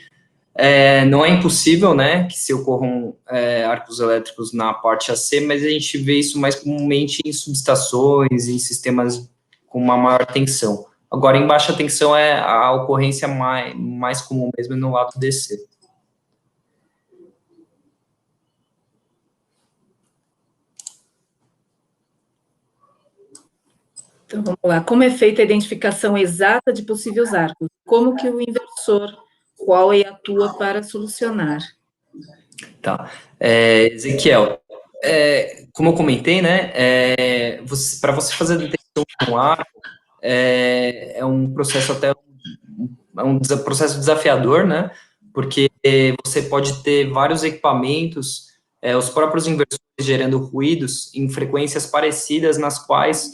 não é impossível, né, que se ocorram arcos elétricos na parte AC, mas a gente vê isso mais comumente em subestações, em sistemas com uma maior tensão. Agora, em baixa tensão a ocorrência mais comum mesmo no lado DC. Então, vamos lá. Como é feita a identificação exata de possíveis arcos? Como que o inversor Huawei atua para solucionar? Tá. Ezequiel, como eu comentei, né, para você fazer a detecção de um arco, é um processo processo desafiador, né, porque você pode ter vários equipamentos, os próprios inversores gerando ruídos em frequências parecidas nas quais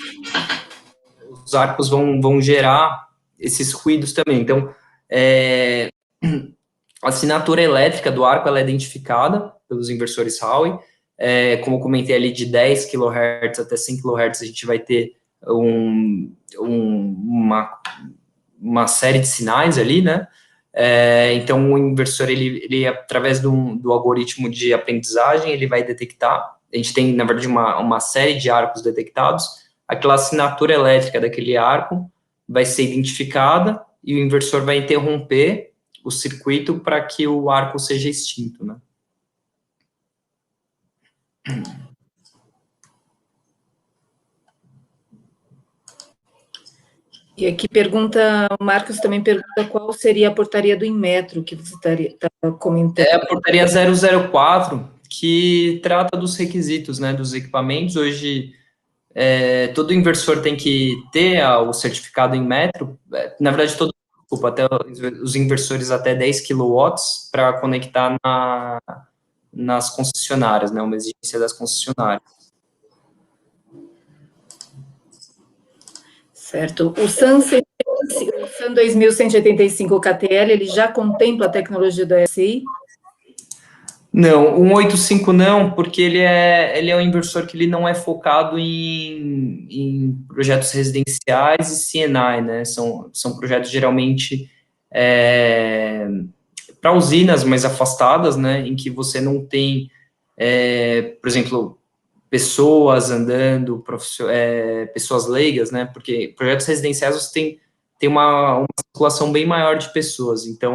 os arcos vão gerar esses ruídos também. Então, a assinatura elétrica do arco ela é identificada pelos inversores Huawei. Como eu comentei ali, de 10 kHz até 100 kHz, a gente vai ter uma série de sinais ali, né? Então, o inversor, ele através do algoritmo de aprendizagem, ele vai detectar. A gente tem, na verdade, uma série de arcos detectados. Aquela assinatura elétrica daquele arco vai ser identificada e o inversor vai interromper o circuito para que o arco seja extinto, né? E aqui o Marcos também pergunta qual seria a portaria do Inmetro que você está comentando. A portaria 004, que trata dos requisitos, né, dos equipamentos. Hoje, todo inversor tem que ter o certificado Inmetro, na verdade, até os inversores até 10 kW para conectar nas concessionárias, né, uma exigência das concessionárias. Certo. O SAN 2185 KTL, ele já contempla a tecnologia do SI? Não, o 185 não, porque ele é um inversor que ele não é focado em projetos residenciais e C&I, né? São projetos geralmente para usinas mais afastadas, né? Em que você não tem, por exemplo, pessoas andando, pessoas leigas, né? Porque projetos residenciais você tem uma circulação bem maior de pessoas, então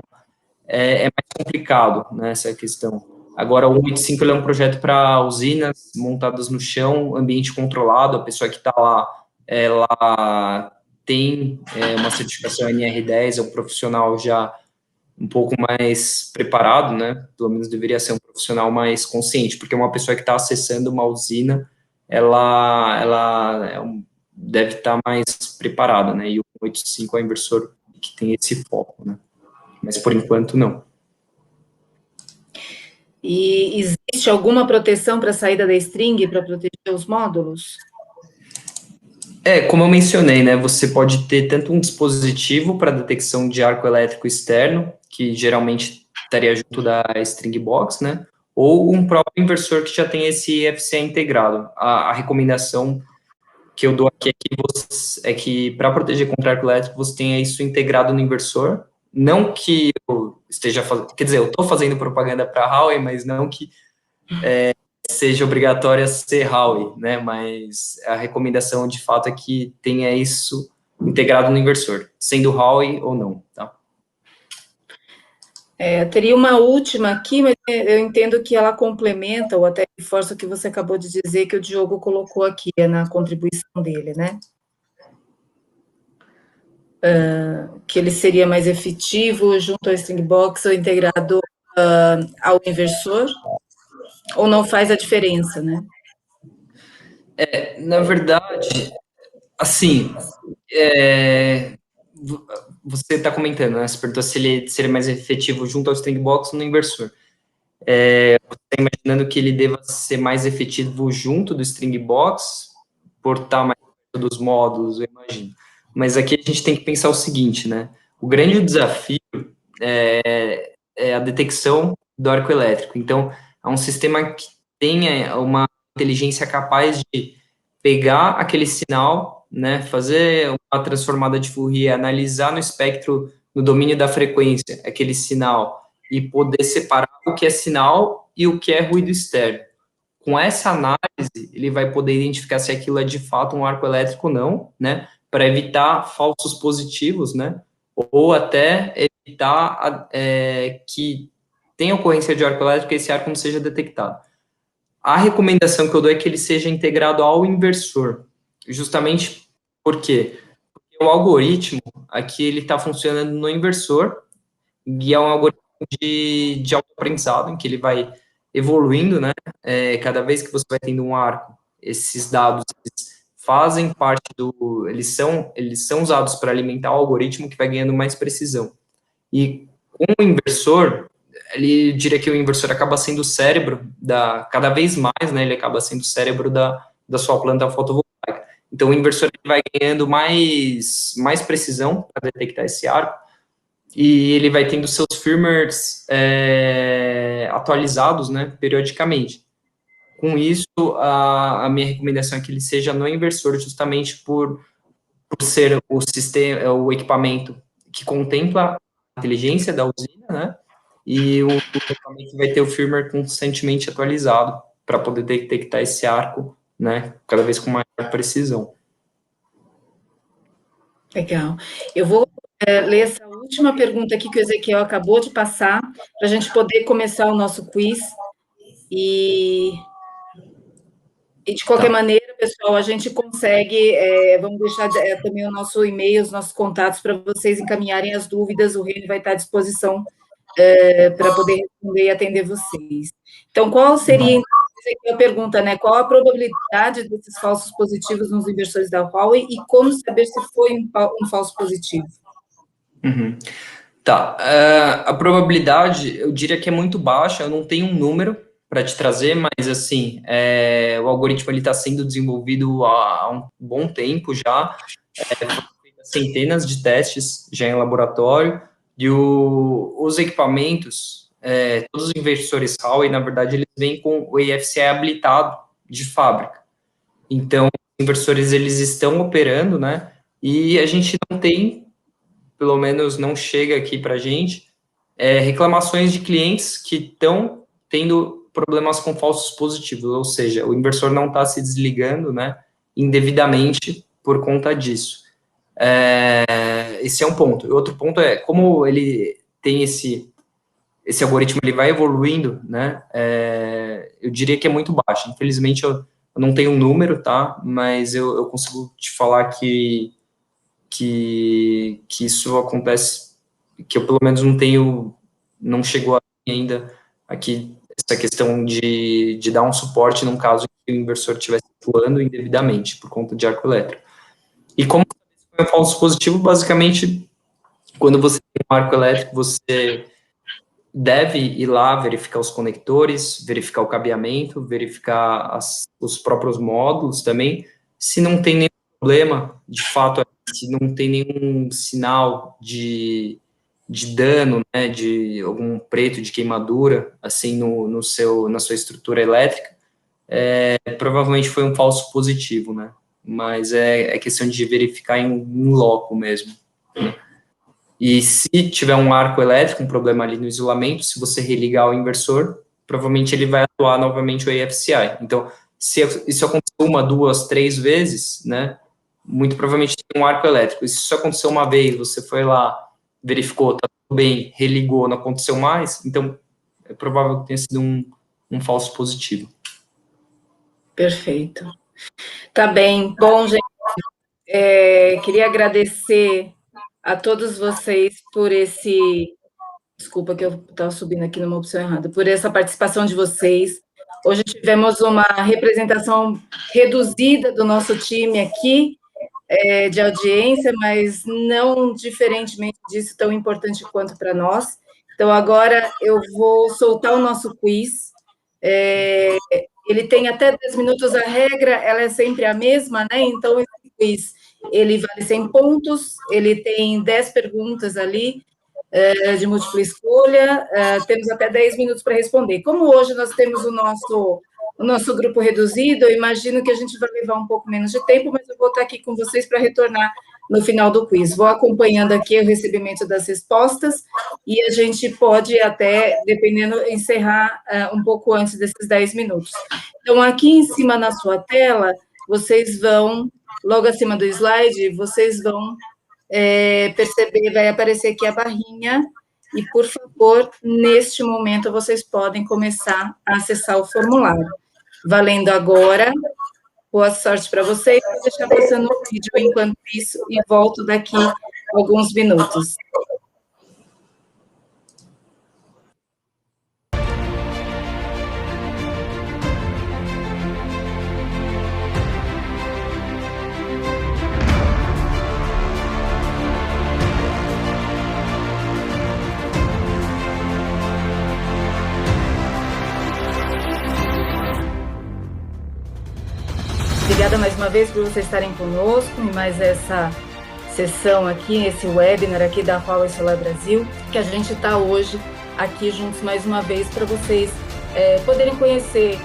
é mais complicado, né, essa questão. Agora, o 185 ele é um projeto para usinas montadas no chão, ambiente controlado, a pessoa que está lá, ela tem uma certificação NR10, é um profissional já um pouco mais preparado, né, pelo menos deveria ser um profissional mais consciente, porque uma pessoa que está acessando uma usina, ela deve estar mais preparada, né, e o 185 é o inversor que tem esse foco, né, mas por enquanto não. E existe alguma proteção para a saída da string para proteger os módulos? Como eu mencionei, né, você pode ter tanto um dispositivo para detecção de arco elétrico externo, que geralmente estaria junto da string box, né, ou um próprio inversor que já tem esse IFCE integrado. A recomendação que eu dou aqui é que para proteger contra arco elétrico, você tenha isso integrado no inversor. Não que eu esteja fazendo, quer dizer, eu estou fazendo propaganda para a Huawei, mas não que seja obrigatória ser Huawei, né? Mas a recomendação de fato é que tenha isso integrado no inversor, sendo Huawei ou não, tá? Teria uma última aqui, mas eu entendo que ela complementa ou até reforça o que você acabou de dizer que o Diogo colocou aqui na contribuição dele, né? Que ele seria mais efetivo junto ao string box ou integrado ao inversor, ou não faz a diferença, né? Na verdade, assim, você está comentando, né? Você perguntou se ele seria mais efetivo junto ao string box ou no inversor. Você está imaginando que ele deva ser mais efetivo junto do string box portar mais dos módulos, eu imagino. Mas aqui a gente tem que pensar o seguinte, né? O grande desafio é a detecção do arco elétrico. Então, é um sistema que tenha uma inteligência capaz de pegar aquele sinal, né, fazer uma transformada de Fourier, analisar no espectro, no domínio da frequência, aquele sinal, e poder separar o que é sinal e o que é ruído externo. Com essa análise, ele vai poder identificar se aquilo é de fato um arco elétrico ou não, né, para evitar falsos positivos, né, ou até evitar que tenha ocorrência de arco elétrico e esse arco não seja detectado. A recomendação que eu dou é que ele seja integrado ao inversor, justamente porque o algoritmo, aqui ele está funcionando no inversor, e é um algoritmo de autoaprendizado, em que ele vai evoluindo, né, cada vez que você vai tendo um arco, esses dados eles fazem parte eles são usados para alimentar o algoritmo que vai ganhando mais precisão. E com o inversor, ele diria que o inversor acaba sendo o cérebro cada vez mais, né, ele acaba sendo o cérebro da sua planta fotovoltaica. Então, o inversor ele vai ganhando mais precisão para detectar esse arco, e ele vai tendo seus firmwares atualizados, né, periodicamente. Com isso, a minha recomendação é que ele seja no inversor, justamente por ser o sistema, o equipamento que contempla a inteligência da usina, né, e o equipamento vai ter o firmware constantemente atualizado para poder detectar esse arco, né, cada vez com maior precisão. Legal. Eu vou ler essa última pergunta aqui que o Ezequiel acabou de passar, para a gente poder começar o nosso quiz. E de qualquer maneira, pessoal, a gente consegue, vamos deixar também o nosso e-mail, os nossos contatos para vocês encaminharem as dúvidas, o Reni vai estar à disposição para poder responder e atender vocês. Então, qual seria, a pergunta, né? Qual a probabilidade desses falsos positivos nos inversores da Huawei e como saber se foi um falso positivo? Uhum. Tá, a probabilidade, eu diria que é muito baixa, eu não tenho um número para te trazer, mas assim, o algoritmo está sendo desenvolvido há um bom tempo já, centenas de testes já em laboratório, e os equipamentos, todos os inversores Huawei, na verdade, eles vêm com o EFCI habilitado de fábrica. Então, os inversores, eles estão operando, né, e a gente não tem, pelo menos não chega aqui para a gente, reclamações de clientes que estão tendo problemas com falsos positivos, ou seja, o inversor não está se desligando, né, indevidamente por conta disso. Esse é um ponto. E outro ponto é, como ele tem esse algoritmo, ele vai evoluindo, né, eu diria que é muito baixo. Infelizmente, eu não tenho um número, tá, mas eu consigo te falar que isso acontece, que eu pelo menos não chegou a mim ainda aqui, essa questão de dar um suporte num caso que o inversor estivesse atuando indevidamente por conta de arco elétrico. E como é um falso positivo, basicamente, quando você tem um arco elétrico, você deve ir lá verificar os conectores, verificar o cabeamento, verificar os próprios módulos também. Se não tem nenhum problema, de fato, se não tem nenhum sinal de dano, né, de algum preto de queimadura, assim, na sua estrutura elétrica, provavelmente foi um falso positivo, né, mas é questão de verificar em loco mesmo, né? E se tiver um arco elétrico, um problema ali no isolamento, se você religar o inversor, provavelmente ele vai atuar novamente o EFCI. Então, se isso aconteceu 1, 2, 3 vezes, né, muito provavelmente tem um arco elétrico. E se isso aconteceu uma vez, você foi lá, verificou, tá tudo bem, religou, não aconteceu mais, então é provável que tenha sido um falso positivo. Perfeito. Tá bem. Bom, gente, queria agradecer a todos vocês por desculpa que eu estava subindo aqui numa opção errada, por essa participação de vocês. Hoje tivemos uma representação reduzida do nosso time aqui, de audiência, mas não diferentemente disso, tão importante quanto para nós. Então, agora eu vou soltar o nosso quiz. Ele tem até 10 minutos, a regra ela é sempre a mesma, né? Então, esse quiz, ele vale 100 pontos, ele tem 10 perguntas ali, de múltipla escolha, temos até 10 minutos para responder. Como hoje nós temos o nosso grupo reduzido, eu imagino que a gente vai levar um pouco menos de tempo, mas eu vou estar aqui com vocês para retornar no final do quiz. Vou acompanhando aqui o recebimento das respostas e a gente pode até, dependendo, encerrar um pouco antes desses 10 minutos. Então, aqui em cima na sua tela, vocês vão, logo acima do slide, vocês vão perceber, vai aparecer aqui a barrinha, e, por favor, neste momento, vocês podem começar a acessar o formulário. Valendo agora, boa sorte para vocês, vou deixar passando o vídeo enquanto isso, e volto daqui a alguns minutos. Obrigada mais uma vez por vocês estarem conosco em mais essa sessão aqui, esse webinar aqui da Huawei Solar Brasil, que a gente está hoje aqui juntos mais uma vez para vocês poderem conhecer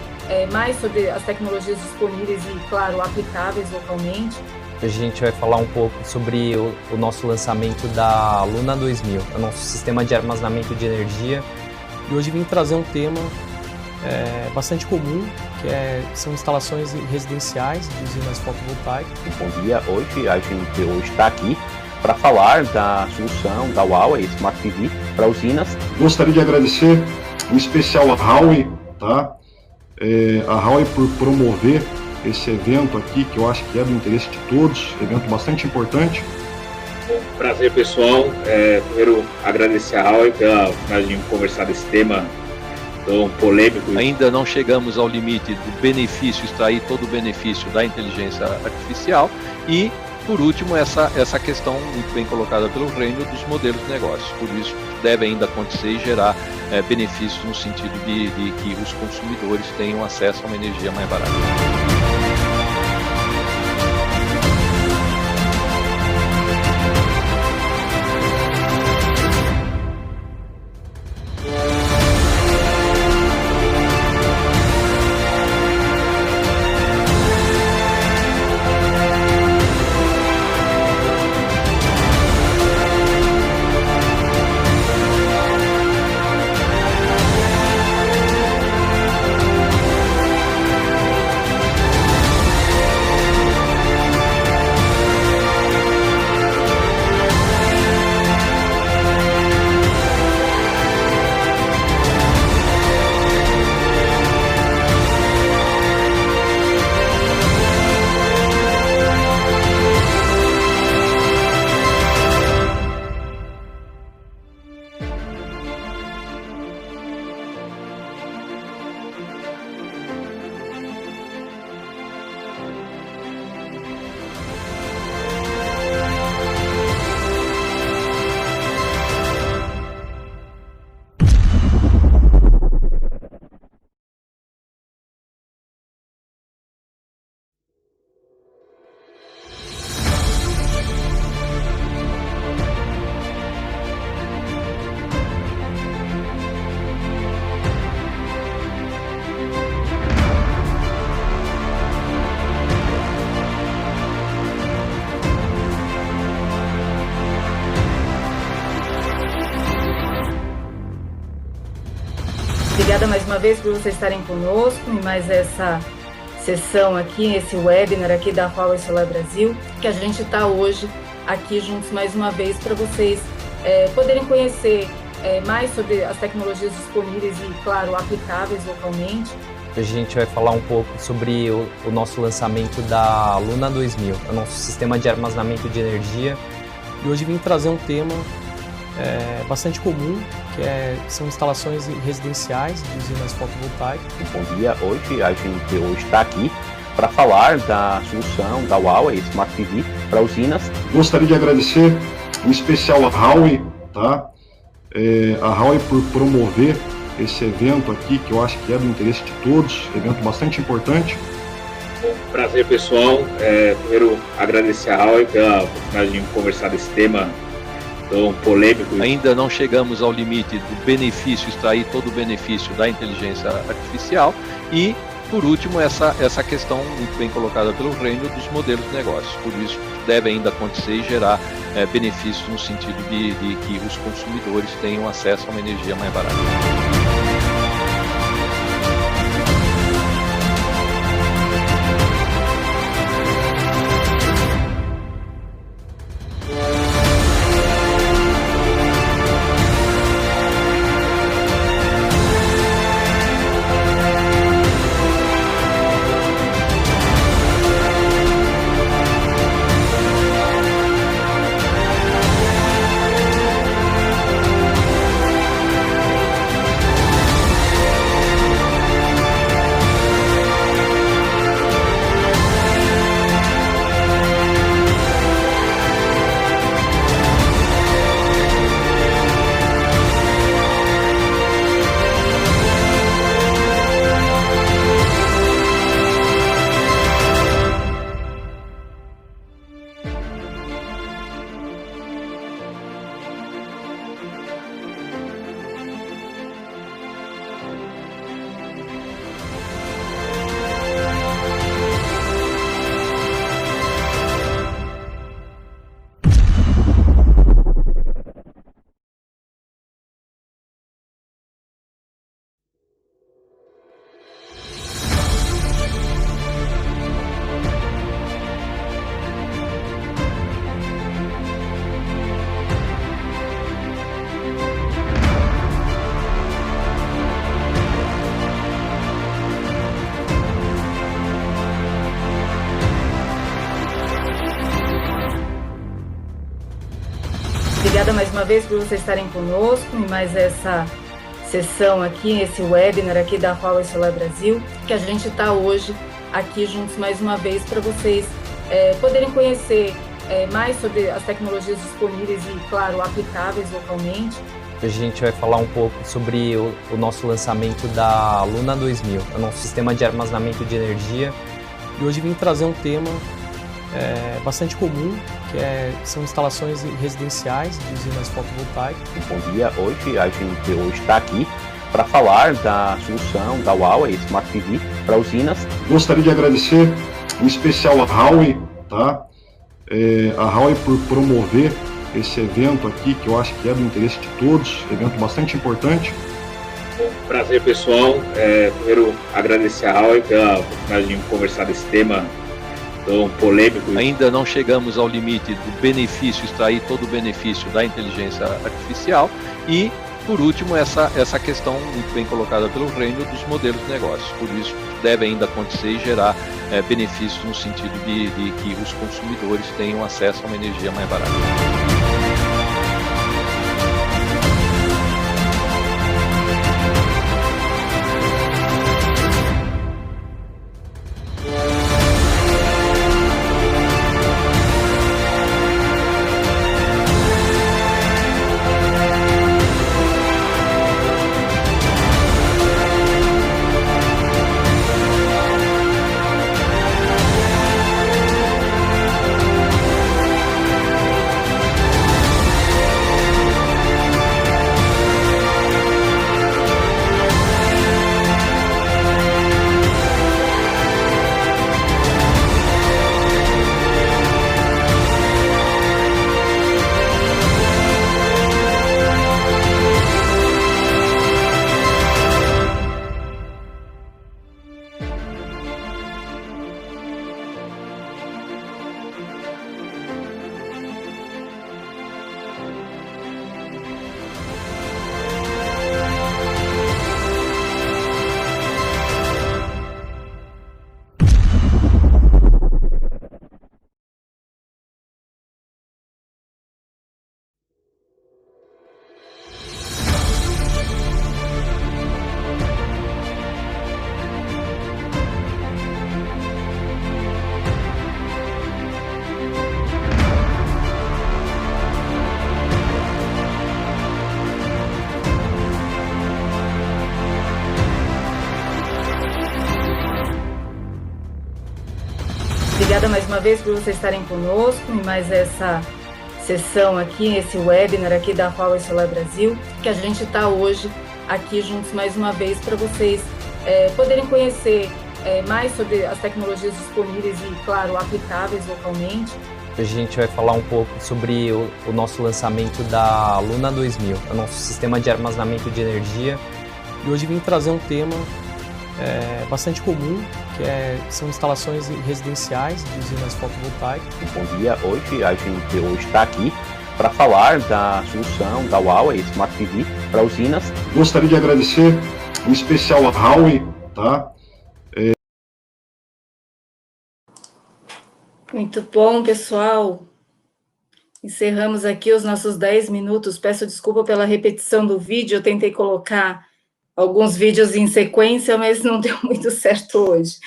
mais sobre as tecnologias disponíveis e, claro, aplicáveis localmente. A gente vai falar um pouco sobre o nosso lançamento da Luna 2000, o nosso sistema de armazenamento de energia. E hoje vim trazer um tema bastante comum, que são instalações residenciais de usinas fotovoltaicas. Bom dia, hoje a gente está aqui para falar da solução da Huawei Smart PV para usinas. Gostaria de agradecer em especial a Huawei, tá? A Huawei por promover esse evento aqui, que eu acho que é do interesse de todos, evento bastante importante. Bom, prazer pessoal, primeiro agradecer a Huawei pela oportunidade de conversar desse tema tão polêmico. Ainda não chegamos ao limite do benefício, extrair todo o benefício da inteligência artificial e, por último, essa questão muito bem colocada pelo reino dos modelos de negócio. Por isso, deve ainda acontecer e gerar benefícios no sentido de que os consumidores tenham acesso a uma energia mais barata. Obrigada mais uma vez por vocês estarem conosco em mais essa sessão aqui, esse webinar aqui da Huawei Solar Brasil, que a gente está hoje aqui juntos mais uma vez para vocês poderem conhecer mais sobre as tecnologias disponíveis e, claro, aplicáveis localmente. A gente vai falar um pouco sobre o nosso lançamento da Luna 2000, o nosso sistema de armazenamento de energia. E hoje vim trazer um tema bastante comum, que são instalações residenciais de usinas fotovoltaicas. Bom dia, hoje a gente está aqui para falar da solução da Huawei Smart PV para usinas. Gostaria de agradecer em especial a Huawei, tá? A Huawei por promover esse evento aqui, que eu acho que é do interesse de todos, evento bastante importante. Bom, prazer pessoal, primeiro agradecer a Huawei pela oportunidade de conversar desse tema tão polêmico. Ainda não chegamos ao limite do benefício, extrair todo o benefício da inteligência artificial e, por último, essa questão muito bem colocada pelo Reino dos modelos de negócio. Por isso, deve ainda acontecer e gerar benefícios no sentido de que os consumidores tenham acesso a uma energia mais barata. Obrigada mais uma vez por vocês estarem conosco em mais essa sessão aqui, esse webinar aqui da Huawei Solar Brasil, que a gente está hoje aqui juntos mais uma vez para vocês poderem conhecer mais sobre as tecnologias disponíveis e, claro, aplicáveis localmente. Hoje a gente vai falar um pouco sobre o nosso lançamento da Luna 2000, o nosso sistema de armazenamento de energia. E hoje vim trazer um tema bastante comum, que são instalações residenciais de usinas fotovoltaicas. Bom dia, hoje a gente está aqui para falar da solução da Huawei Smart PV para usinas. Gostaria de agradecer em especial a Huawei, tá? A Huawei por promover esse evento aqui, que eu acho que é do interesse de todos, evento bastante importante. Bom, prazer pessoal, primeiro agradecer a Huawei pela oportunidade de conversar desse tema tão polêmico. Ainda não chegamos ao limite do benefício, extrair todo o benefício da inteligência artificial e, por último, essa questão muito bem colocada pelo Reino dos modelos de negócio. Por isso, deve ainda acontecer e gerar benefícios no sentido de que os consumidores tenham acesso a uma energia mais barata. Obrigada mais uma vez por vocês estarem conosco em mais essa sessão aqui, esse webinar aqui da Huawei Solar Brasil, que a gente está hoje aqui juntos mais uma vez para vocês poderem conhecer mais sobre as tecnologias disponíveis e, claro, aplicáveis localmente. A gente vai falar um pouco sobre o nosso lançamento da Luna 2000, o nosso sistema de armazenamento de energia. E hoje vim trazer um tema bastante comum, que são instalações residenciais de usinas fotovoltaicas. Bom dia, hoje a gente está aqui para falar da solução da Huawei Smart PV para usinas. Gostaria de agradecer, em especial a Huawei, tá? Muito bom, pessoal. Encerramos aqui os nossos 10 minutos. Peço desculpa pela repetição do vídeo, eu tentei colocar alguns vídeos em sequência, mas não deu muito certo hoje.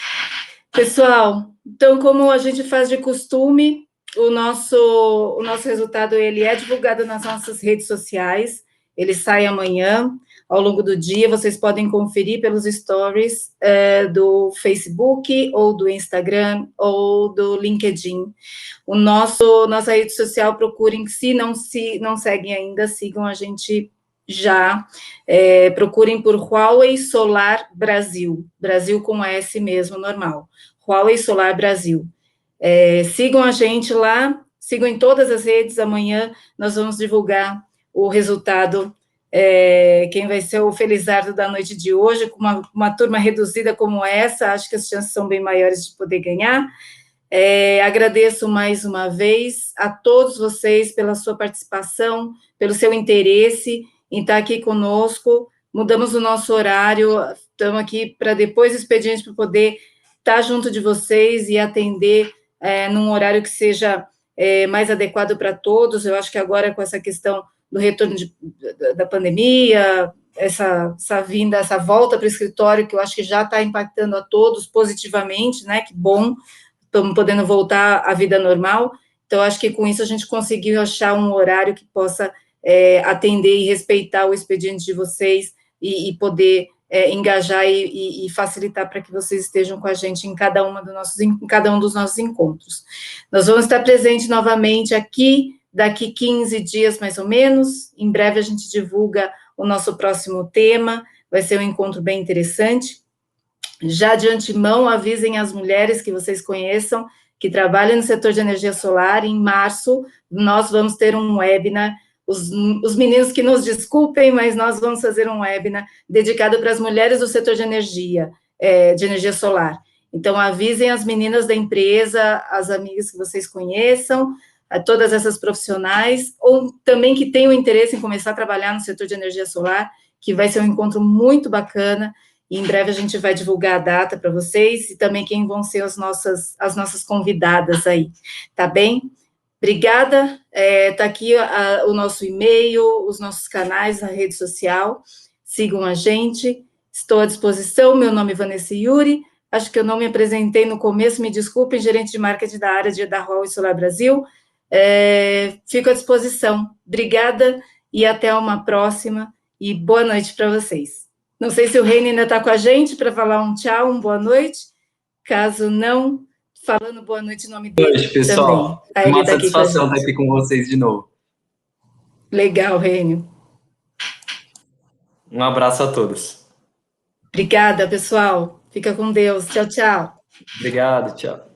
Pessoal, então, como a gente faz de costume, o nosso resultado ele é divulgado nas nossas redes sociais, ele sai amanhã, ao longo do dia, vocês podem conferir pelos stories do Facebook, ou do Instagram, ou do LinkedIn. Nossa rede social, procurem, se não seguem ainda, sigam a gente já, procurem por Huawei Solar Brasil, Brasil com S mesmo, normal, Huawei Solar Brasil. Sigam a gente lá, sigam em todas as redes, amanhã nós vamos divulgar o resultado, quem vai ser o felizardo da noite de hoje, com uma turma reduzida como essa, acho que as chances são bem maiores de poder ganhar. Agradeço mais uma vez a todos vocês pela sua participação, pelo seu interesse em estar aqui conosco. Mudamos o nosso horário, estamos aqui para depois do expediente, para poder estar junto de vocês e atender num horário que seja mais adequado para todos. Eu acho que agora, com essa questão do retorno da pandemia, essa volta para o escritório, que eu acho que já está impactando a todos positivamente, né? Que bom, estamos podendo voltar à vida normal. Então, acho que com isso a gente conseguiu achar um horário que possa atender e respeitar o expediente de vocês e poder engajar e facilitar para que vocês estejam com a gente em cada um dos nossos encontros. Nós vamos estar presentes novamente aqui, daqui 15 dias mais ou menos. Em breve a gente divulga o nosso próximo tema, vai ser um encontro bem interessante. Já de antemão, avisem as mulheres que vocês conheçam, que trabalham no setor de energia solar. Em março, nós vamos ter um webinar. Os meninos que nos desculpem, mas nós vamos fazer um webinar dedicado para as mulheres do setor de energia solar. Então, avisem as meninas da empresa, as amigas que vocês conheçam, a todas essas profissionais, ou também que tenham interesse em começar a trabalhar no setor de energia solar, que vai ser um encontro muito bacana, e em breve a gente vai divulgar a data para vocês, e também quem vão ser as nossas convidadas aí, tá bem? Obrigada, está aqui o nosso e-mail, os nossos canais na rede social, sigam a gente, estou à disposição. Meu nome é Vanessa Yuri, acho que eu não me apresentei no começo, me desculpem, gerente de marketing da área da Huawei Solar Brasil, fico à disposição. Obrigada e até uma próxima, e boa noite para vocês. Não sei se o Reino ainda está com a gente para falar um tchau, uma boa noite, caso não... Falando boa noite em nome dele. Boa noite, pessoal. Também. Uma satisfação estar aqui com vocês de novo. Legal, Rênio. Um abraço a todos. Obrigada, pessoal. Fica com Deus. Tchau, tchau. Obrigado, tchau.